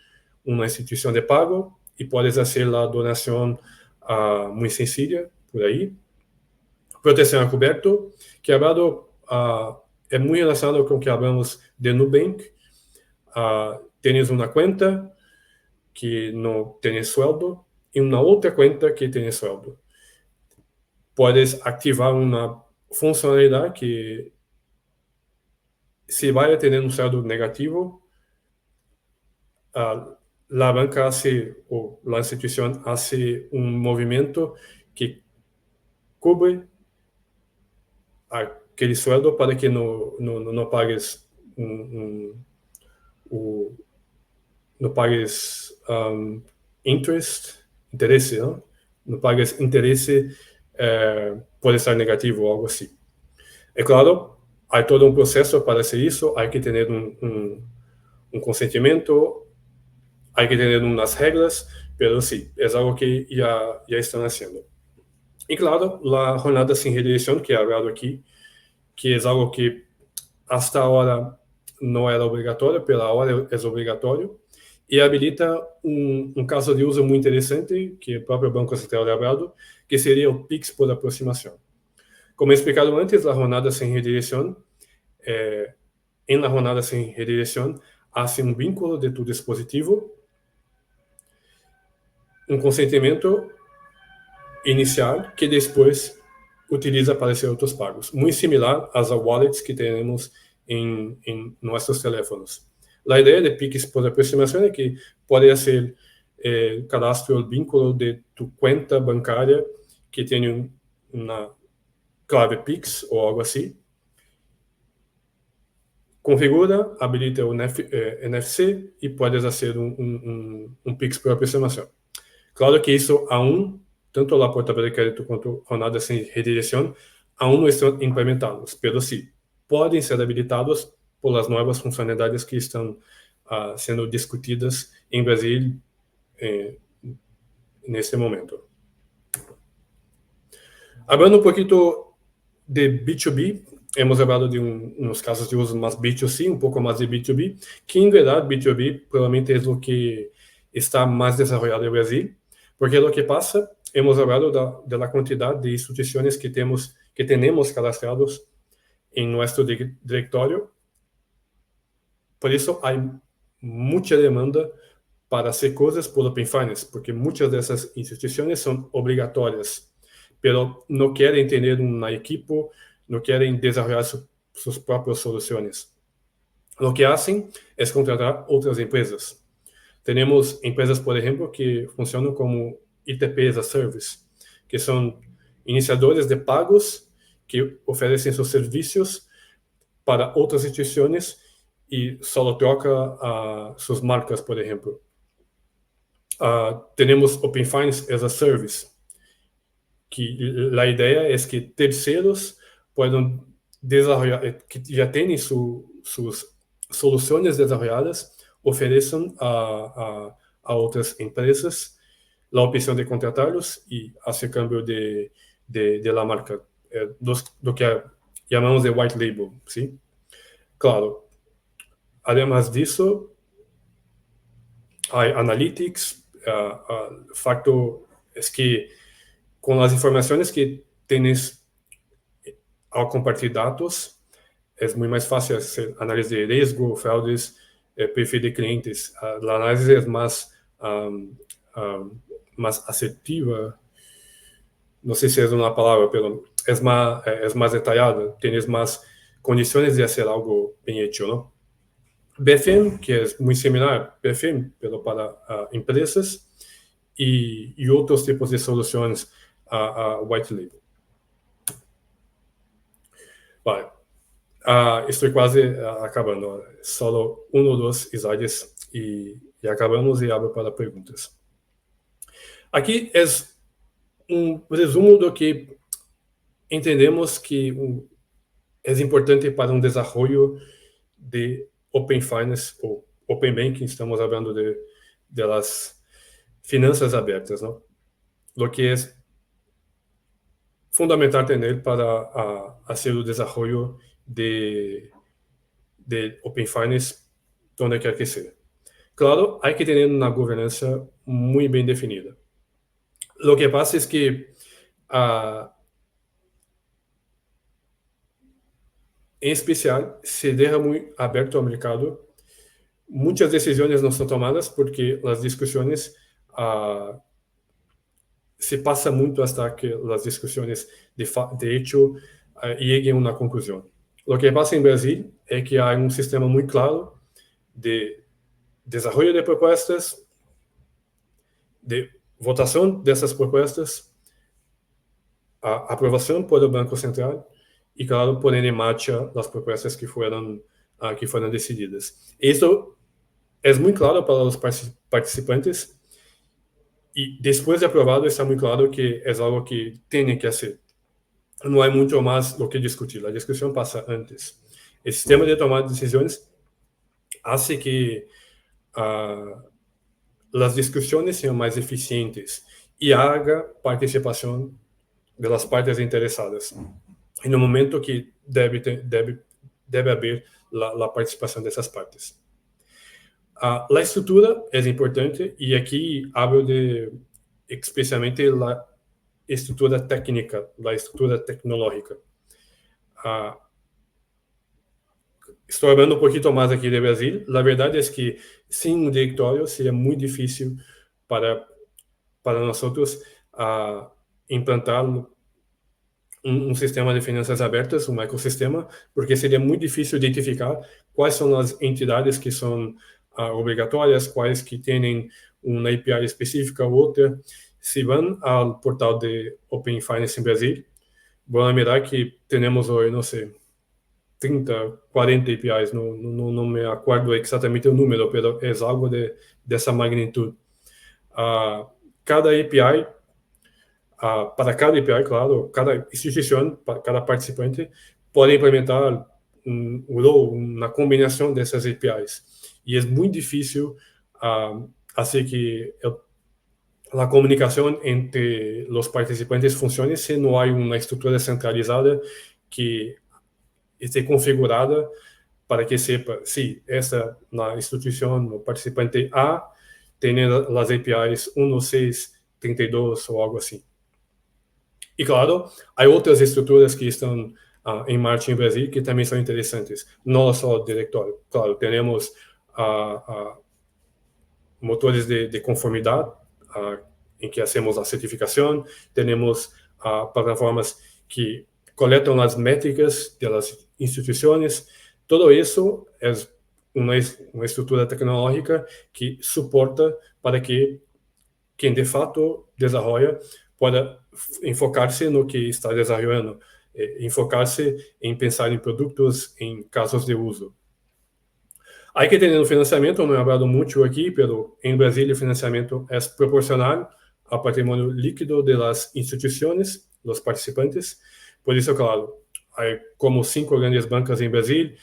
uma instituição de pago e podes fazer a donação muito sencilla por aí. Proteção a coberto, que é muito relacionado com o que falamos de Nubank. Tens uma conta que não tem sueldo e uma outra conta que tem sueldo. Podes ativar uma funcionalidade que, se vai a ter um saldo negativo, a banca ou a instituição faz um movimento que cobre aquele sueldo para que não pagues não pagues interesse, não pagues interesse pode estar negativo ou algo assim. É claro, há todo um processo para fazer isso, há que ter um consentimento, há que ter umas regras, mas sim, é algo que já estão fazendo. E claro, a jornada sem redireção, que é hablado aqui, que é algo que hasta agora não era obrigatório, pela agora é obrigatório, e habilita um caso de uso muito interessante, que o próprio Banco Central ha hablado, que seria o Pix por aproximação. Como explicado antes, a jornada sem redireção, em la jornada sem redireção, hace um vínculo de tu dispositivo, um consentimento inicial que depois utiliza para ser outros pagos. Muito similar às wallets que temos em nossos teléfonos. A ideia de Pix por aproximação é que pode ser cadastro o vínculo de tu conta bancária que tem uma clave Pix ou algo assim. Configura, habilita o NFC e pode fazer um Pix por aproximação. Claro que isso tanto a portabilidade de crédito quanto a jornada sem redireção, não estão implementados, mas sim, podem ser habilitados por as novas funcionalidades que estão sendo discutidas em Brasil neste momento. Hablando um pouquinho de B2B, hemos hablado de uns casos de uso mais B2C, um pouco mais de B2B, que em verdade B2B provavelmente é o que está mais desenvolvido no Brasil, porque o que passa, hemos hablado da quantidade de instituições que temos cadastrados em nosso diretório. Por isso, há muita demanda para fazer coisas por Open Finance, porque muitas dessas instituições são obrigatórias, mas não querem ter uma equipe, não querem desenvolver suas próprias soluções. O que fazem é contratar outras empresas. Temos empresas, por exemplo, que funcionam como ITP as a Service, que são iniciadores de pagos que oferecem seus serviços para outras instituições e só troca suas marcas, por exemplo. Temos Open Finance as a Service, que a ideia é que terceiros possam desenvolver, que já têm suas soluções desenvolvidas, ofereçam a outras empresas a opção de contratá-los e fazer câmbio de la marca, do que chamamos de white label, ¿sí? Claro, además disso, há analytics. O facto é que com as informações que tens ao compartilhar dados, é muito mais fácil fazer análise de risco, fraudes, perfil de clientes. A análise é mais assertiva, não sei se é uma palavra, mas es más detallada, tienes más condiciones de hacer algo bien hecho, ¿no? BFIM, que es muy similar, BFIM, pero para empresas y otros tipos de soluciones a white label. Vale. Estoy quase acabando. Solo um ou dois slides e acabamos e abro para perguntas. Aqui é resumo do que entendemos que é importante para desenvolvimento de Open Finance ou Open Banking. Estamos falando de las finanças abertas, ¿no? Lo que é fundamental ter para fazer o desenvolvimento de Open Finance donde quer que seja. Claro, hay que tener una gobernanza muy bien definida. Lo que pasa es que, en especial, se deja muy abierto al mercado. Muchas decisiones no son tomadas porque las discusiones se pasa mucho hasta que las discusiones de hecho lleguen a una conclusión. Lo que pasa en Brasil es que hay un sistema muy claro de desarrollo de propuestas, de votação dessas propostas, a aprovação por o Banco Central e, claro, poner em marcha as propostas que foram decididas. Isso é muito claro para os participantes e, depois de aprovado, está muito claro que é algo que tem que fazer. Não há muito mais do que discutir. A discussão passa antes. O sistema de tomada de decisões hace que as discussões sejam mais eficientes e haja participação das partes interessadas. E no momento que deve haver a participação dessas partes. A estrutura é importante e aqui hablo especialmente a estrutura técnica, a estrutura tecnológica. Estou falando um pouquinho mais aqui de Brasil. A verdade é que sem um diretório seria muito difícil para nós implantar um sistema de finanças abertas, um ecossistema, porque seria muito difícil identificar quais são as entidades que são obrigatórias, quais que têm uma API específica ou outra. Se vão ao portal de Open Finance em Brasil, vão mirar que temos hoje, não sei, 30, 40 APIs, não me acordo exatamente o número, mas é algo dessa magnitude. Cada API, para cada API, claro, cada instituição, cada participante pode implementar uma combinação dessas APIs. E é muito difícil fazer que a comunicação entre os participantes funcione se não há uma estrutura centralizada que esté configurada para que sepa se essa na instituição, no participante A, tem as APIs 1, 6, 32 ou algo assim. E, claro, há outras estruturas que estão em marcha em Brasil que também são interessantes. Não só o diretório. Claro, temos motores de conformidade, em que hacemos a certificação, temos plataformas que coletam as métricas das instituições. Todo isso é uma estrutura tecnológica que suporta para que quem de fato desenvolve pueda enfocar-se no que está desenvolvendo, enfocar-se em pensar em produtos, em casos de uso. Há que ter um financiamento, não he hablado muito aqui, mas em Brasil o financiamento é proporcional ao patrimônio líquido das instituições, dos participantes. Por isso, claro, há como 5 grandes bancas em Brasil,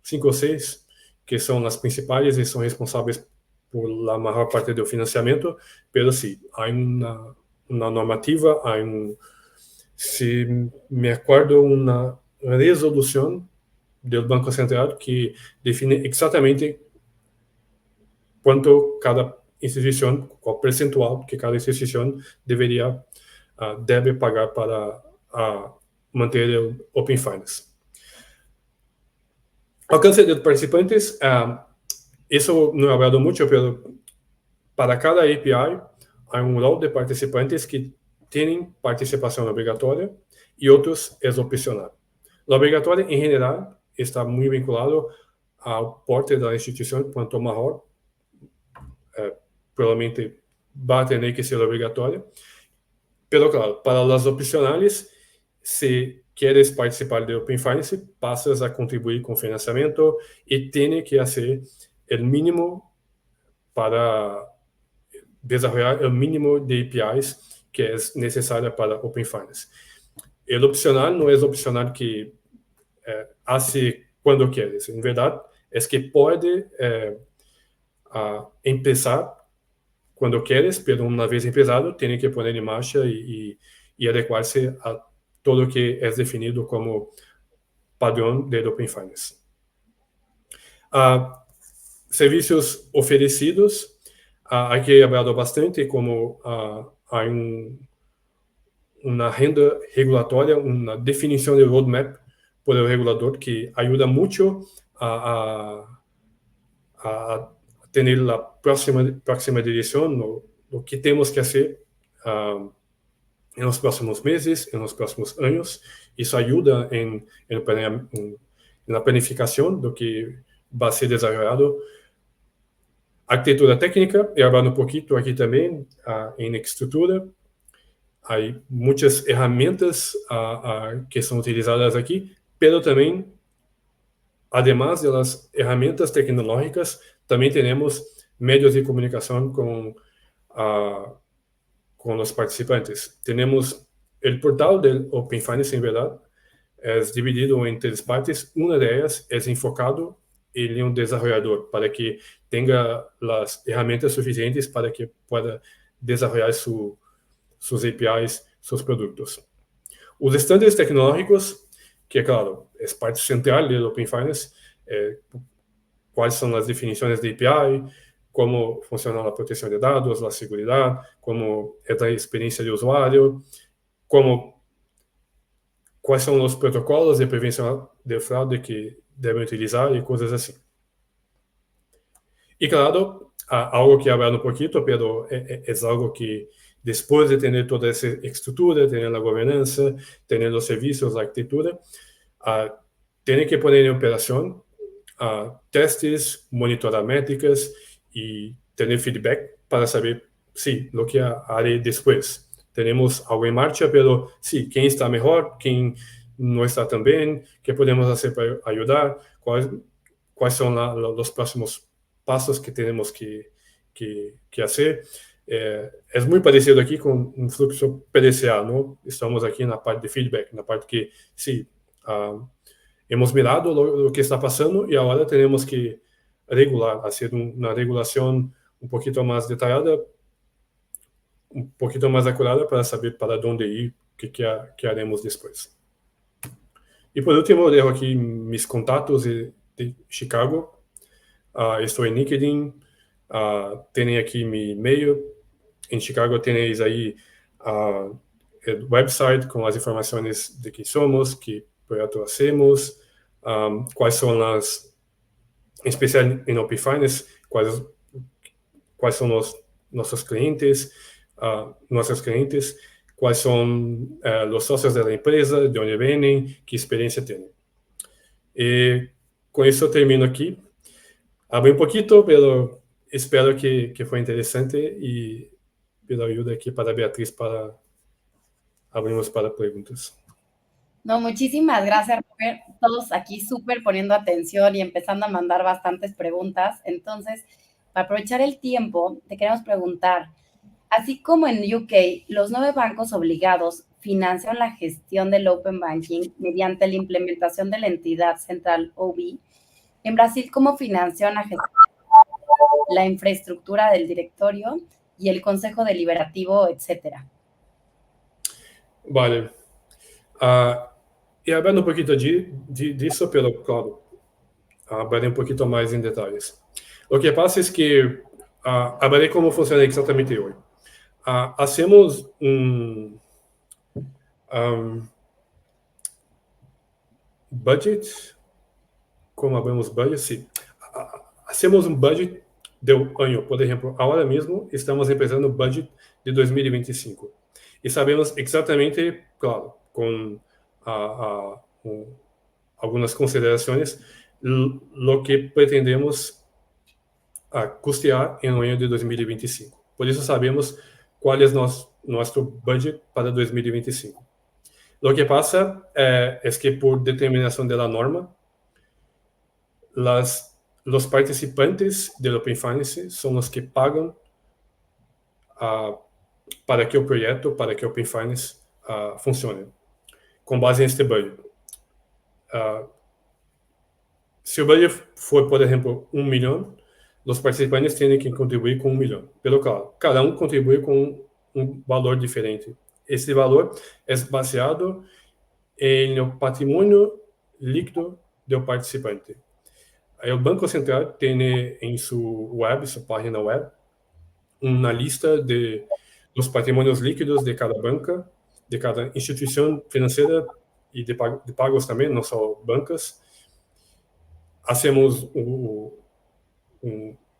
5 ou 6, que são as principais e são responsáveis por a maior parte do financiamento, mas sim, há uma normativa, há se me acordo, uma resolução do Banco Central que define exatamente quanto cada instituição, qual percentual que cada instituição deve pagar para manter o Open Finance. Alcance de participantes, isso não é hablado muito, mas para cada API há um rol de participantes que têm participação obrigatória y otros es opcional. Lo obligatorio en general está muy vinculado al porte de la institución. Cuanto mejor, probablemente va a tener que ser obligatorio. Pero claro, para las opcionales, si quieres participar de Open Finance, pasas a contribuir con financiamiento y tiene que hacer el mínimo para desarrollar el mínimo de APIs que es necesario para Open Finance. El opcional no es opcional que hace cuando quieres. En verdad, es que puede empezar cuando quieres, pero una vez empezado, tiene que poner en marcha y adecuarse a todo lo que es definido como padrón del Open Finance. Servicios ofrecidos, hay que hablado bastante como hay una agenda regulatoria, una definición de roadmap por el regulador que ayuda mucho a tener la próxima dirección, lo que tenemos que hacer en los próximos meses, en los próximos años. Eso ayuda en la planificación de lo que va a ser desarrollado. Arquitectura técnica, he hablado un poquito aquí también en estructura. Hay muchas herramientas que son utilizadas aquí, pero también, además de las herramientas tecnológicas, también tenemos medios de comunicación con los participantes. Tenemos el portal del Open Finance, en verdad, es dividido en 3 partes. Una de ellas es enfocado en un desarrollador para que tenga las herramientas suficientes para que pueda desarrollar sus APIs, sus productos. Los estándares tecnológicos, que claro, es parte central del Open Finance, cuáles son las definiciones de API, cómo funciona la protección de datos, la seguridad, cómo es la experiencia de usuario, cuáles son los protocolos de prevención de fraude que deben utilizar y cosas así. Y claro, algo que he hablado un poquito, pero es algo que después de tener toda esa estructura, tener la gobernanza, tener los servicios, la arquitectura, tiene que poner en operación testes, monitorar métricas y tener feedback para saber, sí, lo que haré después. Tenemos algo en marcha, pero sí, quién está mejor, quién no está tan bien, qué podemos hacer para ayudar, cuáles son los próximos pasos que tenemos que hacer. Es muy parecido aquí con un flujo PDCA, ¿no? Estamos aquí en la parte de feedback, en la parte que, sí, hemos mirado lo que está pasando y ahora tenemos que regular, hacer una regulación un poquito más detallada, un poquito más acurada para saber para dónde ir, qué haremos después. Y por último, dejo aquí mis contactos de Chicago. Estoy en LinkedIn, tienen aquí mi mail. En Chicago tenéis ahí el website con las informaciones de quién somos, qué proyecto hacemos, cuáles son las, en especial en Open Finance, cuáles son nuestros clientes, cuáles son los socios de la empresa, de dónde vienen, qué experiencia tienen. Con eso termino aquí. Hablé un poquito, pero espero que fue interesante y pido ayuda aquí para Beatriz para abrimos para preguntas. No, muchísimas gracias, Robert. Todos aquí súper poniendo atención y empezando a mandar bastantes preguntas. Entonces, para aprovechar el tiempo, te queremos preguntar, así como en UK, los 9 bancos obligados financian la gestión del Open Banking mediante la implementación de la entidad central OB, en Brasil, ¿cómo financian la infraestructura del directorio y el consejo deliberativo, etcétera? Vale. Y hablando un poquito de eso, pero claro, hablaré un poquito más en detalles. Lo que pasa es que hablaré cómo funciona exactamente hoy. Hacemos un budget. ¿Cómo hablamos budget? Sí. Hacemos un budget de un año. Por ejemplo, ahora mismo estamos empezando el budget de 2025. Y sabemos exactamente, claro, con algunas consideraciones, lo que pretendemos custear en el año de 2025. Por eso sabemos cuál es nuestro budget para 2025. Lo que pasa es que por determinación de la norma, los participantes del Open Finance son los que pagan para que o projeto, para que o Open Finance funcione, com base neste budget. Se o budget for, por exemplo, 1 milhão, os participantes têm que contribuir com 1 milhão. Pelo claro, cada um contribui com um valor diferente. Esse valor é baseado no patrimônio líquido do participante. Aí o Banco Central tem em sua página web, uma lista de dos patrimônios líquidos de cada banca, de cada instituição financeira e de pagos também, não só bancas. Hacemos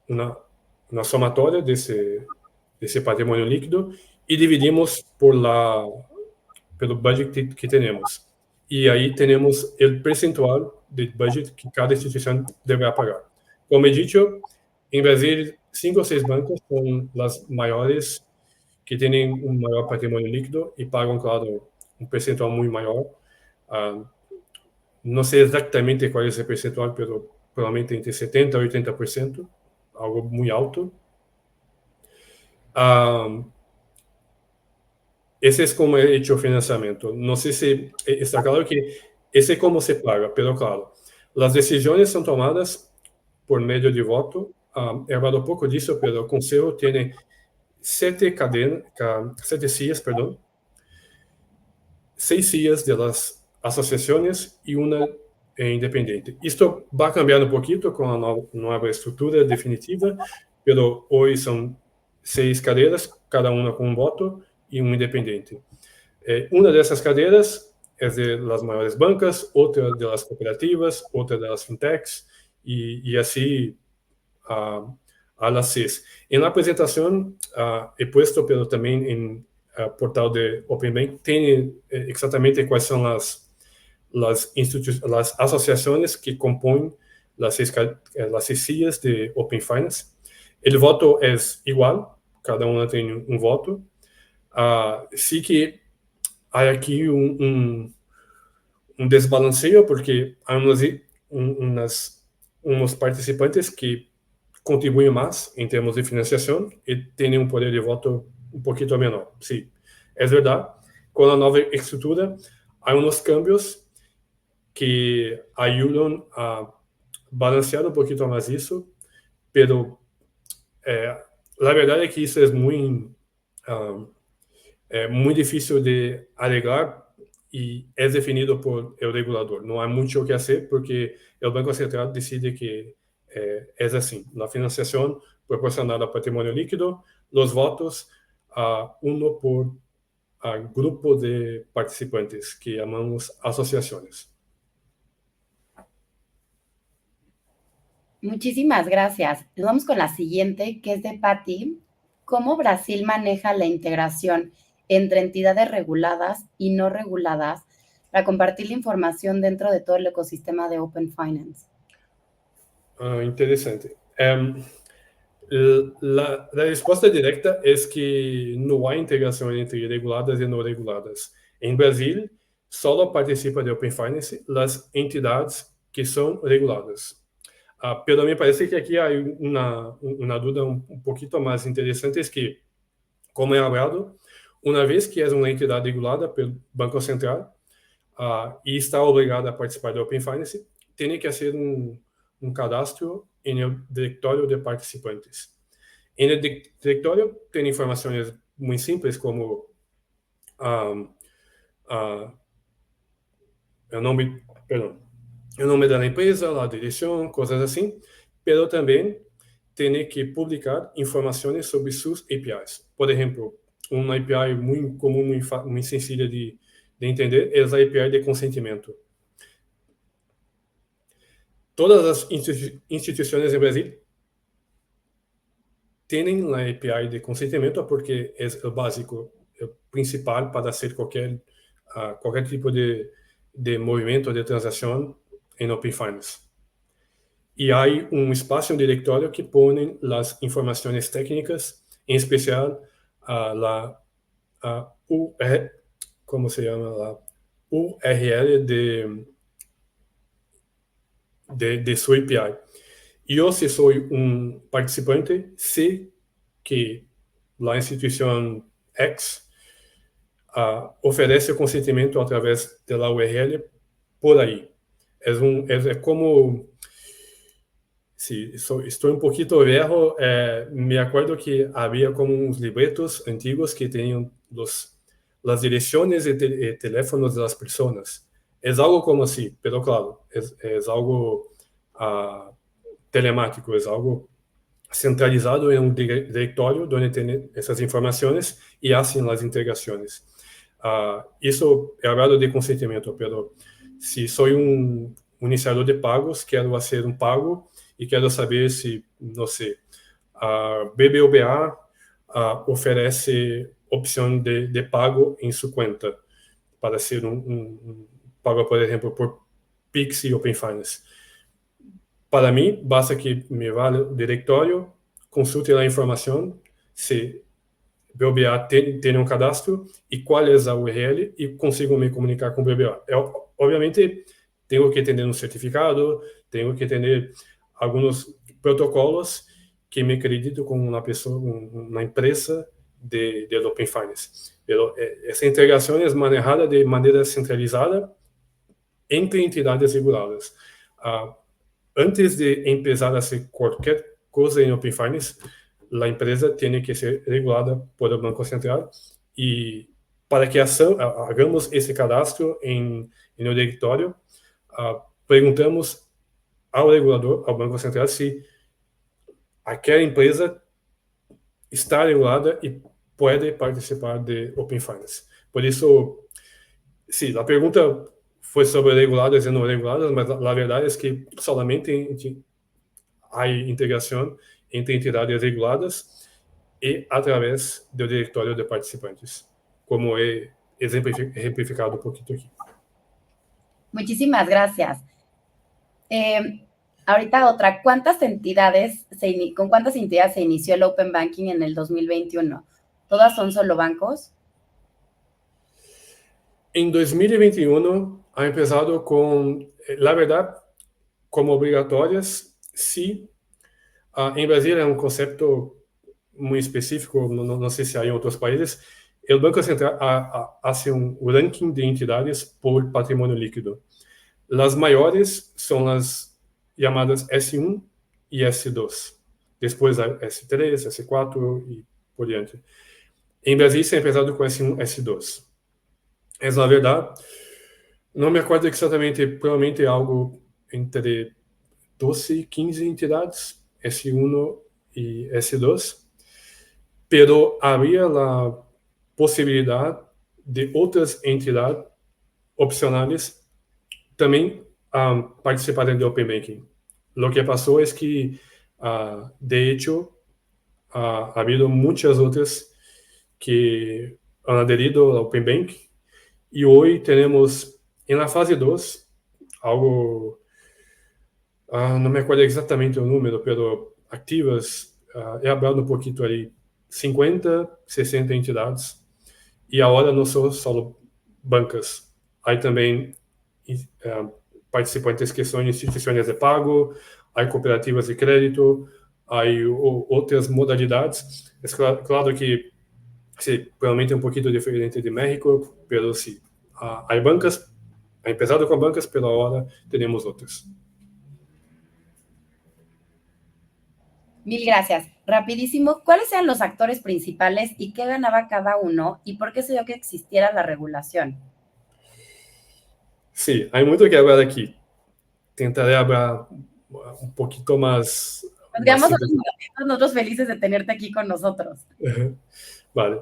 uma somatória desse patrimônio líquido e dividimos pelo budget que temos. E aí temos o percentual de budget que cada instituição deverá pagar. Como he dicho, em Brasil, 5 ou 6 bancos são as maiores que têm um maior patrimônio líquido e pagam, claro, um percentual muito maior. Não sei exatamente qual é esse percentual, mas provavelmente entre 70% e 80%, algo muito alto. Esse é como é feito o financiamento. Não sei se está claro que esse é como se paga, mas claro, as decisões são tomadas por meio de voto. He hablado pouco disso, mas o Conselho tem 7 CIAs, 6 CIAs das associações e uma independente. Isto vai cambiar um pouquinho com a nova estrutura definitiva, mas hoje são 6 cadeiras, cada uma com um voto e um independente. Uma dessas cadeiras é das maiores bancas, outra das cooperativas, outra das fintechs e assim a las 6. Na apresentação, he puesto, pero também em portal de Open Bank, tem exatamente quais são as associações que compõem as 6 CIAs de Open Finance. O voto é igual, cada uma tem um voto. Sí que há aqui um desbalanceio, porque há uns participantes que contribuem mais em termos de financiação e têm um poder de voto um pouquinho menor. Sim, é verdade. Com a nova estrutura, há uns cambios que ajudam a balancear um pouquinho mais isso, pero a verdade é que isso é muito difícil de arreglar e é definido por o regulador. Não há muito o que fazer, porque o Banco Central decide que é assim. Na financiação proporcionada ao patrimônio líquido, os votos, um por grupo de participantes, que chamamos associações. Muchísimas gracias. Nos vamos con la siguiente, que es de Patty. ¿Cómo Brasil maneja la integración entre entidades reguladas y no reguladas para compartir la información dentro de todo el ecosistema de Open Finance? Interessante. A resposta direta é que não há integração entre reguladas e não reguladas. Em Brasil, só participa de Open Finance as entidades que são reguladas. Pero me parece que aqui há uma dúvida um pouquinho mais interessante, é que, como é hablado, uma vez que é uma entidade regulada pelo Banco Central e está obrigada a participar do Open Finance, tem que fazer um cadastro no diretório de participantes. No diretório tem informações muito simples, como o nome da empresa, a direção, coisas assim, pero também tem que publicar informações sobre suas APIs. Por exemplo, uma API muito comum, muito sencilla de entender, é a API de consentimento. Todas as instituições no Brasil têm a API de consentimento, porque é o básico, é o principal para hacer qualquer qualquer tipo de movimento de transação em Open Finance. E há um espaço, um diretório que põe as informações técnicas, em especial a como se llama? La URL de su API. Eu, se sou um participante, sei que a instituição X oferece o consentimento através da URL por aí. É como, se estou um pouquinho velho, me acordo que havia como uns libretos antigos que tinham as direções e teléfonos das pessoas. É algo como assim, pero claro, é algo telemático, é algo centralizado em um diretório onde tem essas informações e hacen as integrações. Isso é hablado de consentimento, pero se sou um iniciador de pagos, quero fazer um pago e quero saber se, não sei, a BBVA oferece opção de pago em sua conta para ser um pago, por exemplo, por Pix e Open Finance. Para mim, basta que me vá ao diretório, consulte a informação, se BBVA tem um cadastro e qual é a URL e consigo me comunicar com o BBVA. Obviamente, tenho que entender um certificado, tenho que entender alguns protocolos que me acredito como uma pessoa, uma empresa de Open Finance. Essa integração é manejada de maneira centralizada entre entidades reguladas. Antes de empezar a hacer qualquer cosa en Open Finance, la empresa tiene que ser regulada por el Banco Central y para que hagamos ese cadastro en el directorio, preguntamos ao regulador, ao Banco Central, se aquela empresa está regulada e pode participar de Open Finance. Por isso, sim, a pergunta foi sobre reguladas e não reguladas, mas a verdade é que solamente há integração entre entidades reguladas e através do diretório de participantes, como é exemplificado um pouquinho aqui. Muchísimas gracias. Ahorita otra, ¿con cuántas entidades se inició el Open Banking en el 2021? ¿Todas son solo bancos? Em 2021, ha empezado com, la verdade, como obrigatórias, sim. Em Brasil é um conceito muito específico, não sei se há em outros países. O Banco Central faz um ranking de entidades por patrimônio líquido. As maiores são as chamadas S1 e S2. Depois a S3, S4 e por diante. Em Brasil, se é empezado com S1, S2. Mas, na verdade, não me acordo exatamente, provavelmente algo entre 12 e 15 entidades, S1 e S2, pero havia a possibilidade de outras entidades opcionais também participarem do Open Banking. Lo que passou é que, de hecho, ha habido muitas outras que han aderido ao Open Banking e hoje temos, na fase 2, algo, não me acordo exatamente o número, pero activas, é hablado um pouquinho ali, 50, 60 entidades, e agora não são só bancas, há também participantes que são instituições de pago, há cooperativas de crédito, há outras modalidades. É claro que sí, provavelmente um pouquinho diferente de México, pero sí, há bancas, ha empezado com bancas, pero agora temos outras. Mil gracias. Rapidísimo, ¿cuáles eran los actores principales y qué ganaba cada uno y por qué se dio que existiera la regulación? Sí, há muito que hablar aqui. Tentaré hablar un poquito más. Nos quedamos nosotros felices de tenerte aquí con nosotros. Vale.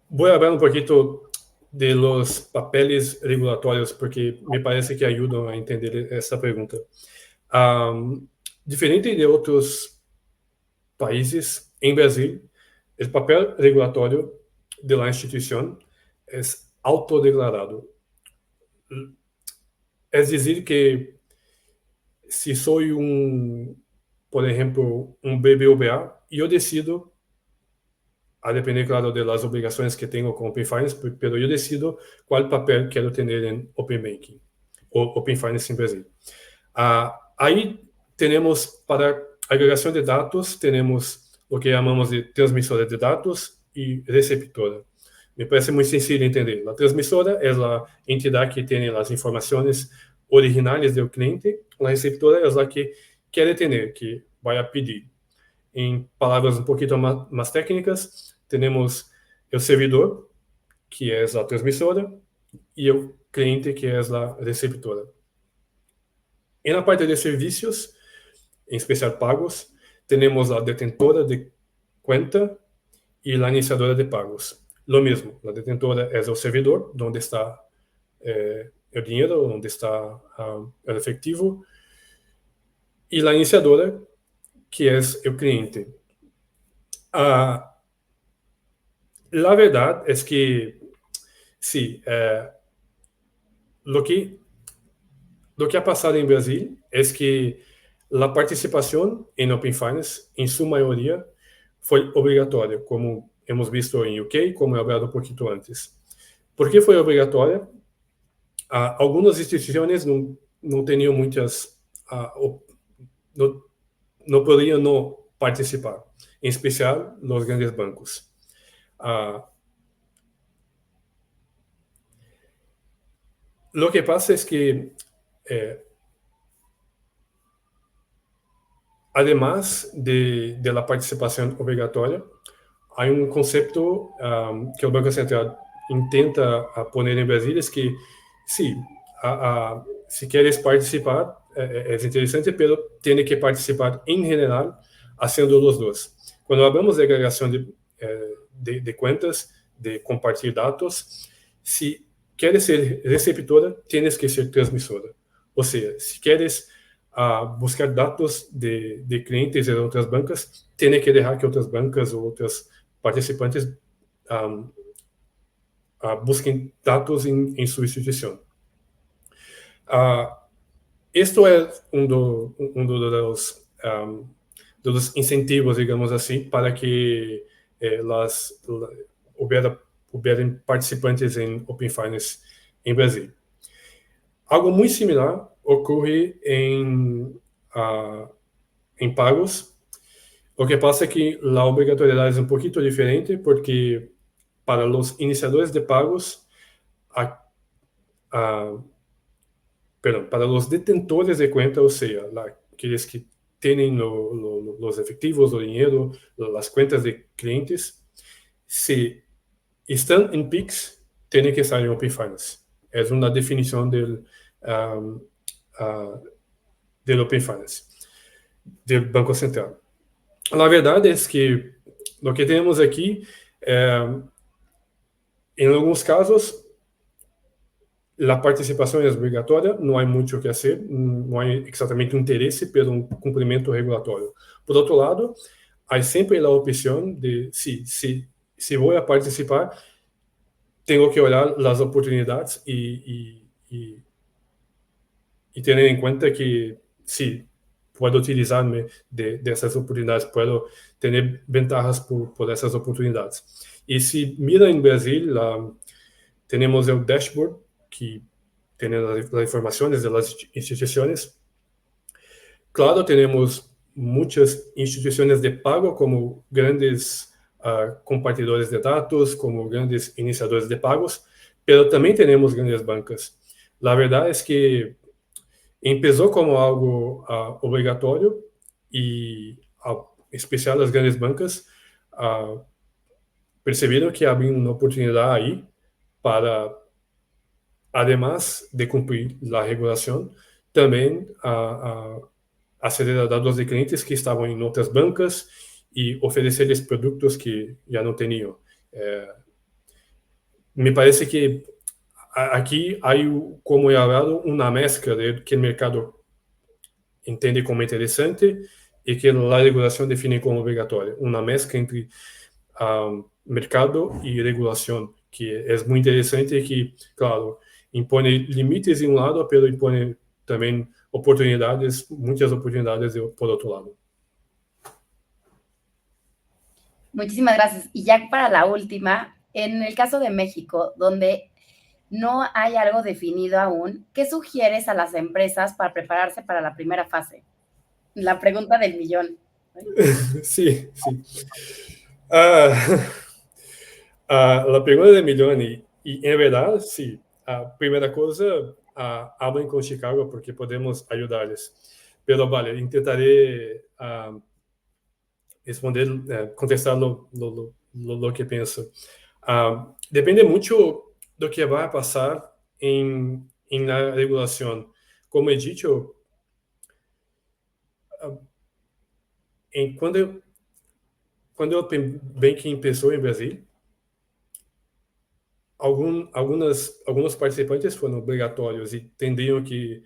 Voy a hablar un poquito de los papeles regulatórios, porque me parece que ayudan a entender essa pergunta. Diferente de outros países, em Brasil, El papel regulatorio de la institución es autodeclarado. Es decir, que si soy por ejemplo, un BBVA, yo decido, a depender, claro, de las obligaciones que tengo con Open Finance, pero yo decido cuál papel quiero tener en Open Banking o Open Finance en Brasil. Ahí tenemos, para agregación de datos, tenemos lo que llamamos de transmisora de datos y receptora. Me parece muy sencillo entender. La transmisora es la entidad que tiene las informaciones originales del cliente. La receptora es la que quiere tener, que va a pedir. En palabras un poquito más técnicas, tenemos el servidor, que es la transmisora, y el cliente, que es la receptora. En la parte de servicios, en especial pagos, tenemos la detentora de cuenta y la iniciadora de pagos. Lo mismo, la detentora es el servidor, donde está el dinero, donde está el efectivo, y la iniciadora, que es el cliente. La verdad es que sí, lo que ha pasado en Brasil es que la participación en Open Finance, en su mayoría, fue obligatoria, como hemos visto en UK, como he hablado un poquito antes. ¿Por qué fue obligatoria? Algunas instituciones no tenían muchas, no podían no participar, en especial los grandes bancos. Lo que pasa es que, además de la participación obligatoria, hay un concepto que el Banco Central intenta poner en Brasil, es que sí, si quieres participar, es interesante, pero tiene que participar en general haciendo los dos. Cuando hablamos de agregación de cuentas, de compartir datos, si quieres ser receptora, tienes que ser transmisora. O sea, si quieres buscar datos de clientes de otras bancas, tiene que dejar que otras bancas o otras participantes busquen datos en su institución. Esto es uno de los incentivos, digamos así, para que hubieran participantes en Open Finance en Brasil. Algo muy similar ocurre en pagos. Lo que pasa es que la obligatoriedad es un poquito diferente, porque para los iniciadores de pagos, para los detentores de cuenta, o sea, aquellos que tienen los efectivos, el dinero, las cuentas de clientes, si están en PIX, tienen que estar en Open Finance. Es una definición del Open Finance, del Banco Central. La verdad es que lo que tenemos aquí, en algunos casos, la participación es obligatoria, no hay mucho que hacer, no hay exactamente un interés, pero un cumplimiento regulatorio. Por otro lado, hay siempre la opción de, si voy a participar, tengo que orar las oportunidades y tener en cuenta que sí, puedo utilizarme de esas oportunidades, puedo tener ventajas por esas oportunidades. Y si mira en Brasil, tenemos el dashboard que tiene las informaciones de las instituciones. Claro, tenemos muchas instituciones de pago como grandes compartidores de datos, como grandes iniciadores de pagos, pero también tenemos grandes bancas. La verdad es que empezó como algo obligatorio y, en especial, las grandes bancas percibieron que había una oportunidad ahí para, además de cumplir la regulación, también acceder a datos de clientes que estaban en otras bancas y ofrecerles productos que ya no tenían. Me parece que aquí hay, como he hablado, una mezcla de que el mercado entiende como interesante y que la regulación define como obligatoria. Una mezcla entre mercado y regulación, que es muy interesante y que, claro, impone límites de un lado, pero impone también oportunidades, muchas oportunidades por otro lado. Muchísimas gracias. Y ya para la última, en el caso de México, donde no hay algo definido aún, ¿qué sugieres a las empresas para prepararse para la primera fase? La pregunta del millón. Sí, sí. La pregunta del millón, y en verdad, sí. Primera cosa, hablen con Chicago porque podemos ayudarles. Pero vale, intentaré responder, contestar lo que penso. Depende mucho do que vai passar em na regulação. Como he dicho, quando o Open Banking começou em Brasil, alguns participantes foram obrigatórios e teriam que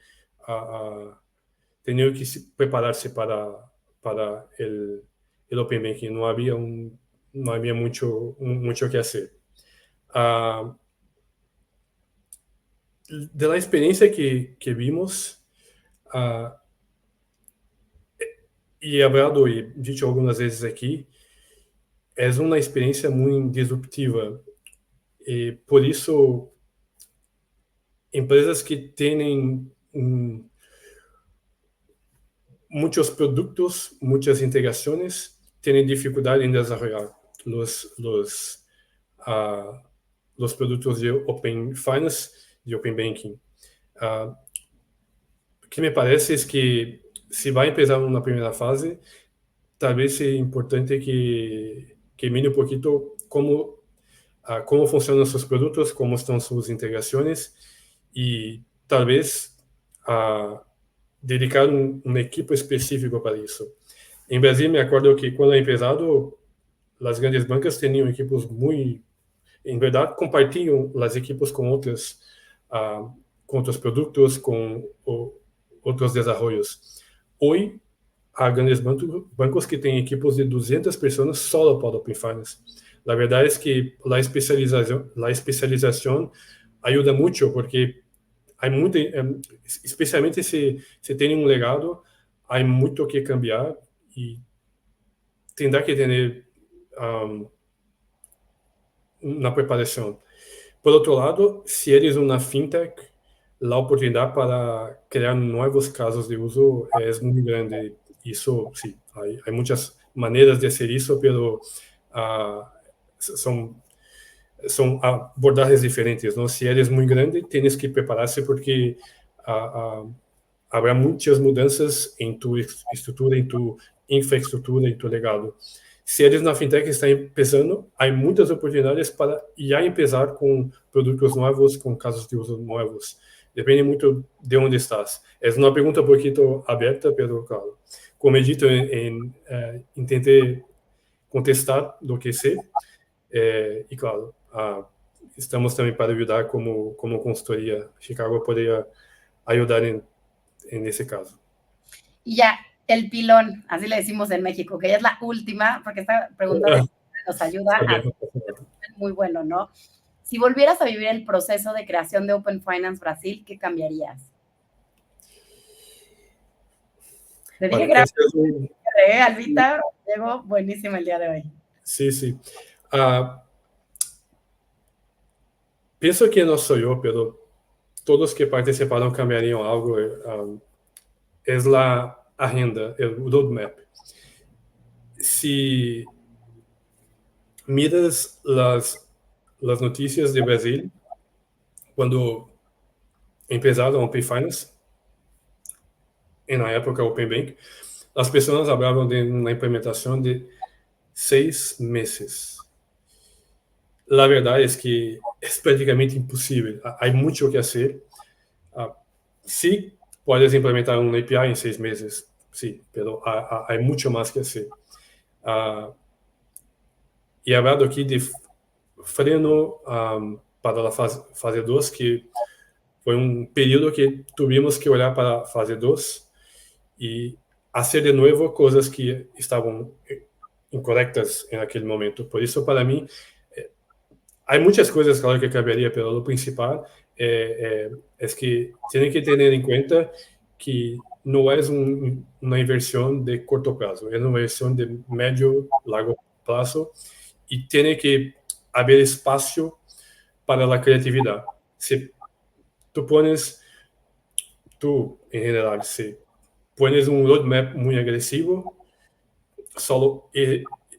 se preparar-se para o Open Banking. Não havia muito que fazer. De la experiencia que vimos, y he hablado y dicho algunas veces aquí, es una experiencia muy disruptiva. Y por eso, empresas que tienen muchos productos, muchas integraciones, tienen dificultad en desarrollar los productos de Open Finance, de Open Banking. O que me parece es que se vai empezar uma primeira fase, talvez seja importante que mire um pouquinho como funcionam seus produtos, como estão suas integrações e talvez dedicar um equipo específico para isso. Em Brasil, me acordo que quando é empezado, as grandes bancas tinham equipos muito, em verdade, compartilham as equipos com outros produtos, com outros desenvolvimentos. Hoje, há grandes bancos que têm equipos de 200 pessoas só para Open Finance. A verdade é que a especialização ajuda muito, porque há muito, especialmente se tem um legado, há muito que cambiar e terá que ter na preparação. Por outro lado, se eres uma fintech, a oportunidade para criar novos casos de uso é muito grande. Isso, sim, há muitas maneiras de fazer isso, mas são abordagens diferentes. Não? Se eres muito grande, tens que preparar-se porque haverá muitas mudanças em tu estrutura, em tu infraestrutura, em tu legado. Se eres na fintech que está começando, há muitas oportunidades para já começar com produtos novos, com casos de uso novos. Depende muito de onde estás. É uma pergunta um pouquinho aberta, Pedro, claro. Como eu dito, tentei contestar do que sei. E, claro, estamos também para ajudar como consultoria. Chicago poderia ayudar nesse caso. Y ya, el pilón, así le decimos en México, que ya es la última, porque esta pregunta nos ayuda a ser muy bueno, ¿no? Si volvieras a vivir el proceso de creación de Open Finance Brasil, ¿qué cambiarías? Te dije que era Albita, llegó buenísimo el día de hoy. Sí, sí. Pienso que no soy yo, pero todos que participaron cambiarían algo. Es la agenda, el roadmap. Si miras las noticias de Brasil, cuando empezaron Open Finance, en la época Open Bank, las personas hablaban de una implementación de 6 meses. La verdad es que es prácticamente imposible. Hay mucho que hacer. Sí, puedes implementar una API en 6 meses, sí, pero hay mucho más que hacer. E hablado aqui de freno para a fase 2, que foi um período que tivemos que olhar para a fase 2 e fazer de novo coisas que estavam incorrectas en aquel momento. Por eso, para mí, hay muchas cosas, claro, que cambiaría, pero lo principal es que tienen que tener en cuenta que no es una inversión de corto plazo, es una inversión de medio, largo plazo, y tiene que haber espacio para la creatividad. Si tú pones, tú en general, si pones un roadmap muy agresivo, solo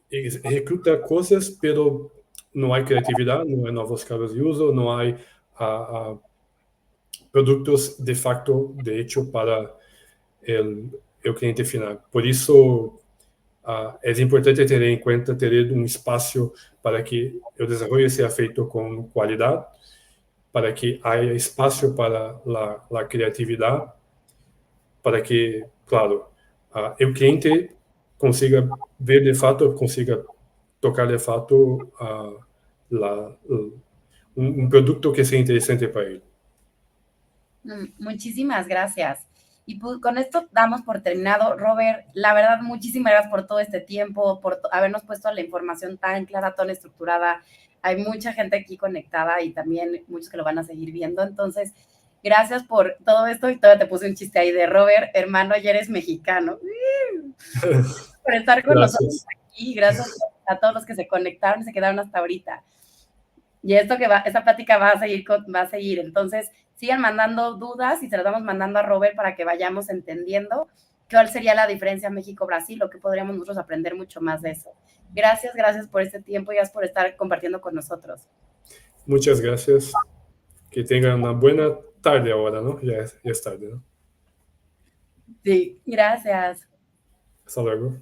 ejecuta cosas, pero no hay creatividad, no hay nuevos casos de uso, no hay productos de facto, de hecho, para el cliente final. Por eso es importante tener en cuenta tener un espacio para que el desarrollo sea feito con cualidad, para que haya espacio para la creatividad, para que, claro, el cliente consiga ver de fato, consiga tocar de fato un producto que sea interesante para él. Muchísimas gracias. Y pues, con esto damos por terminado. Robert, la verdad, muchísimas gracias por todo este tiempo, por habernos puesto la información tan clara, tan estructurada. Hay mucha gente aquí conectada y también muchos que lo van a seguir viendo. Entonces, gracias por todo esto. Y todavía te puse un chiste ahí de Robert, hermano, ya eres mexicano. Por estar con nosotros Gracias. aquí. Gracias a todos los que se conectaron y se quedaron hasta ahorita. Y esta plática va a seguir. Entonces, sigan mandando dudas y se las vamos mandando a Robert para que vayamos entendiendo cuál sería la diferencia México-Brasil o qué podríamos nosotros aprender mucho más de eso. Gracias por este tiempo y gracias por estar compartiendo con nosotros. Muchas gracias. Que tengan una buena tarde ahora, ¿no? Ya es tarde, ¿no? Sí, gracias. Hasta luego.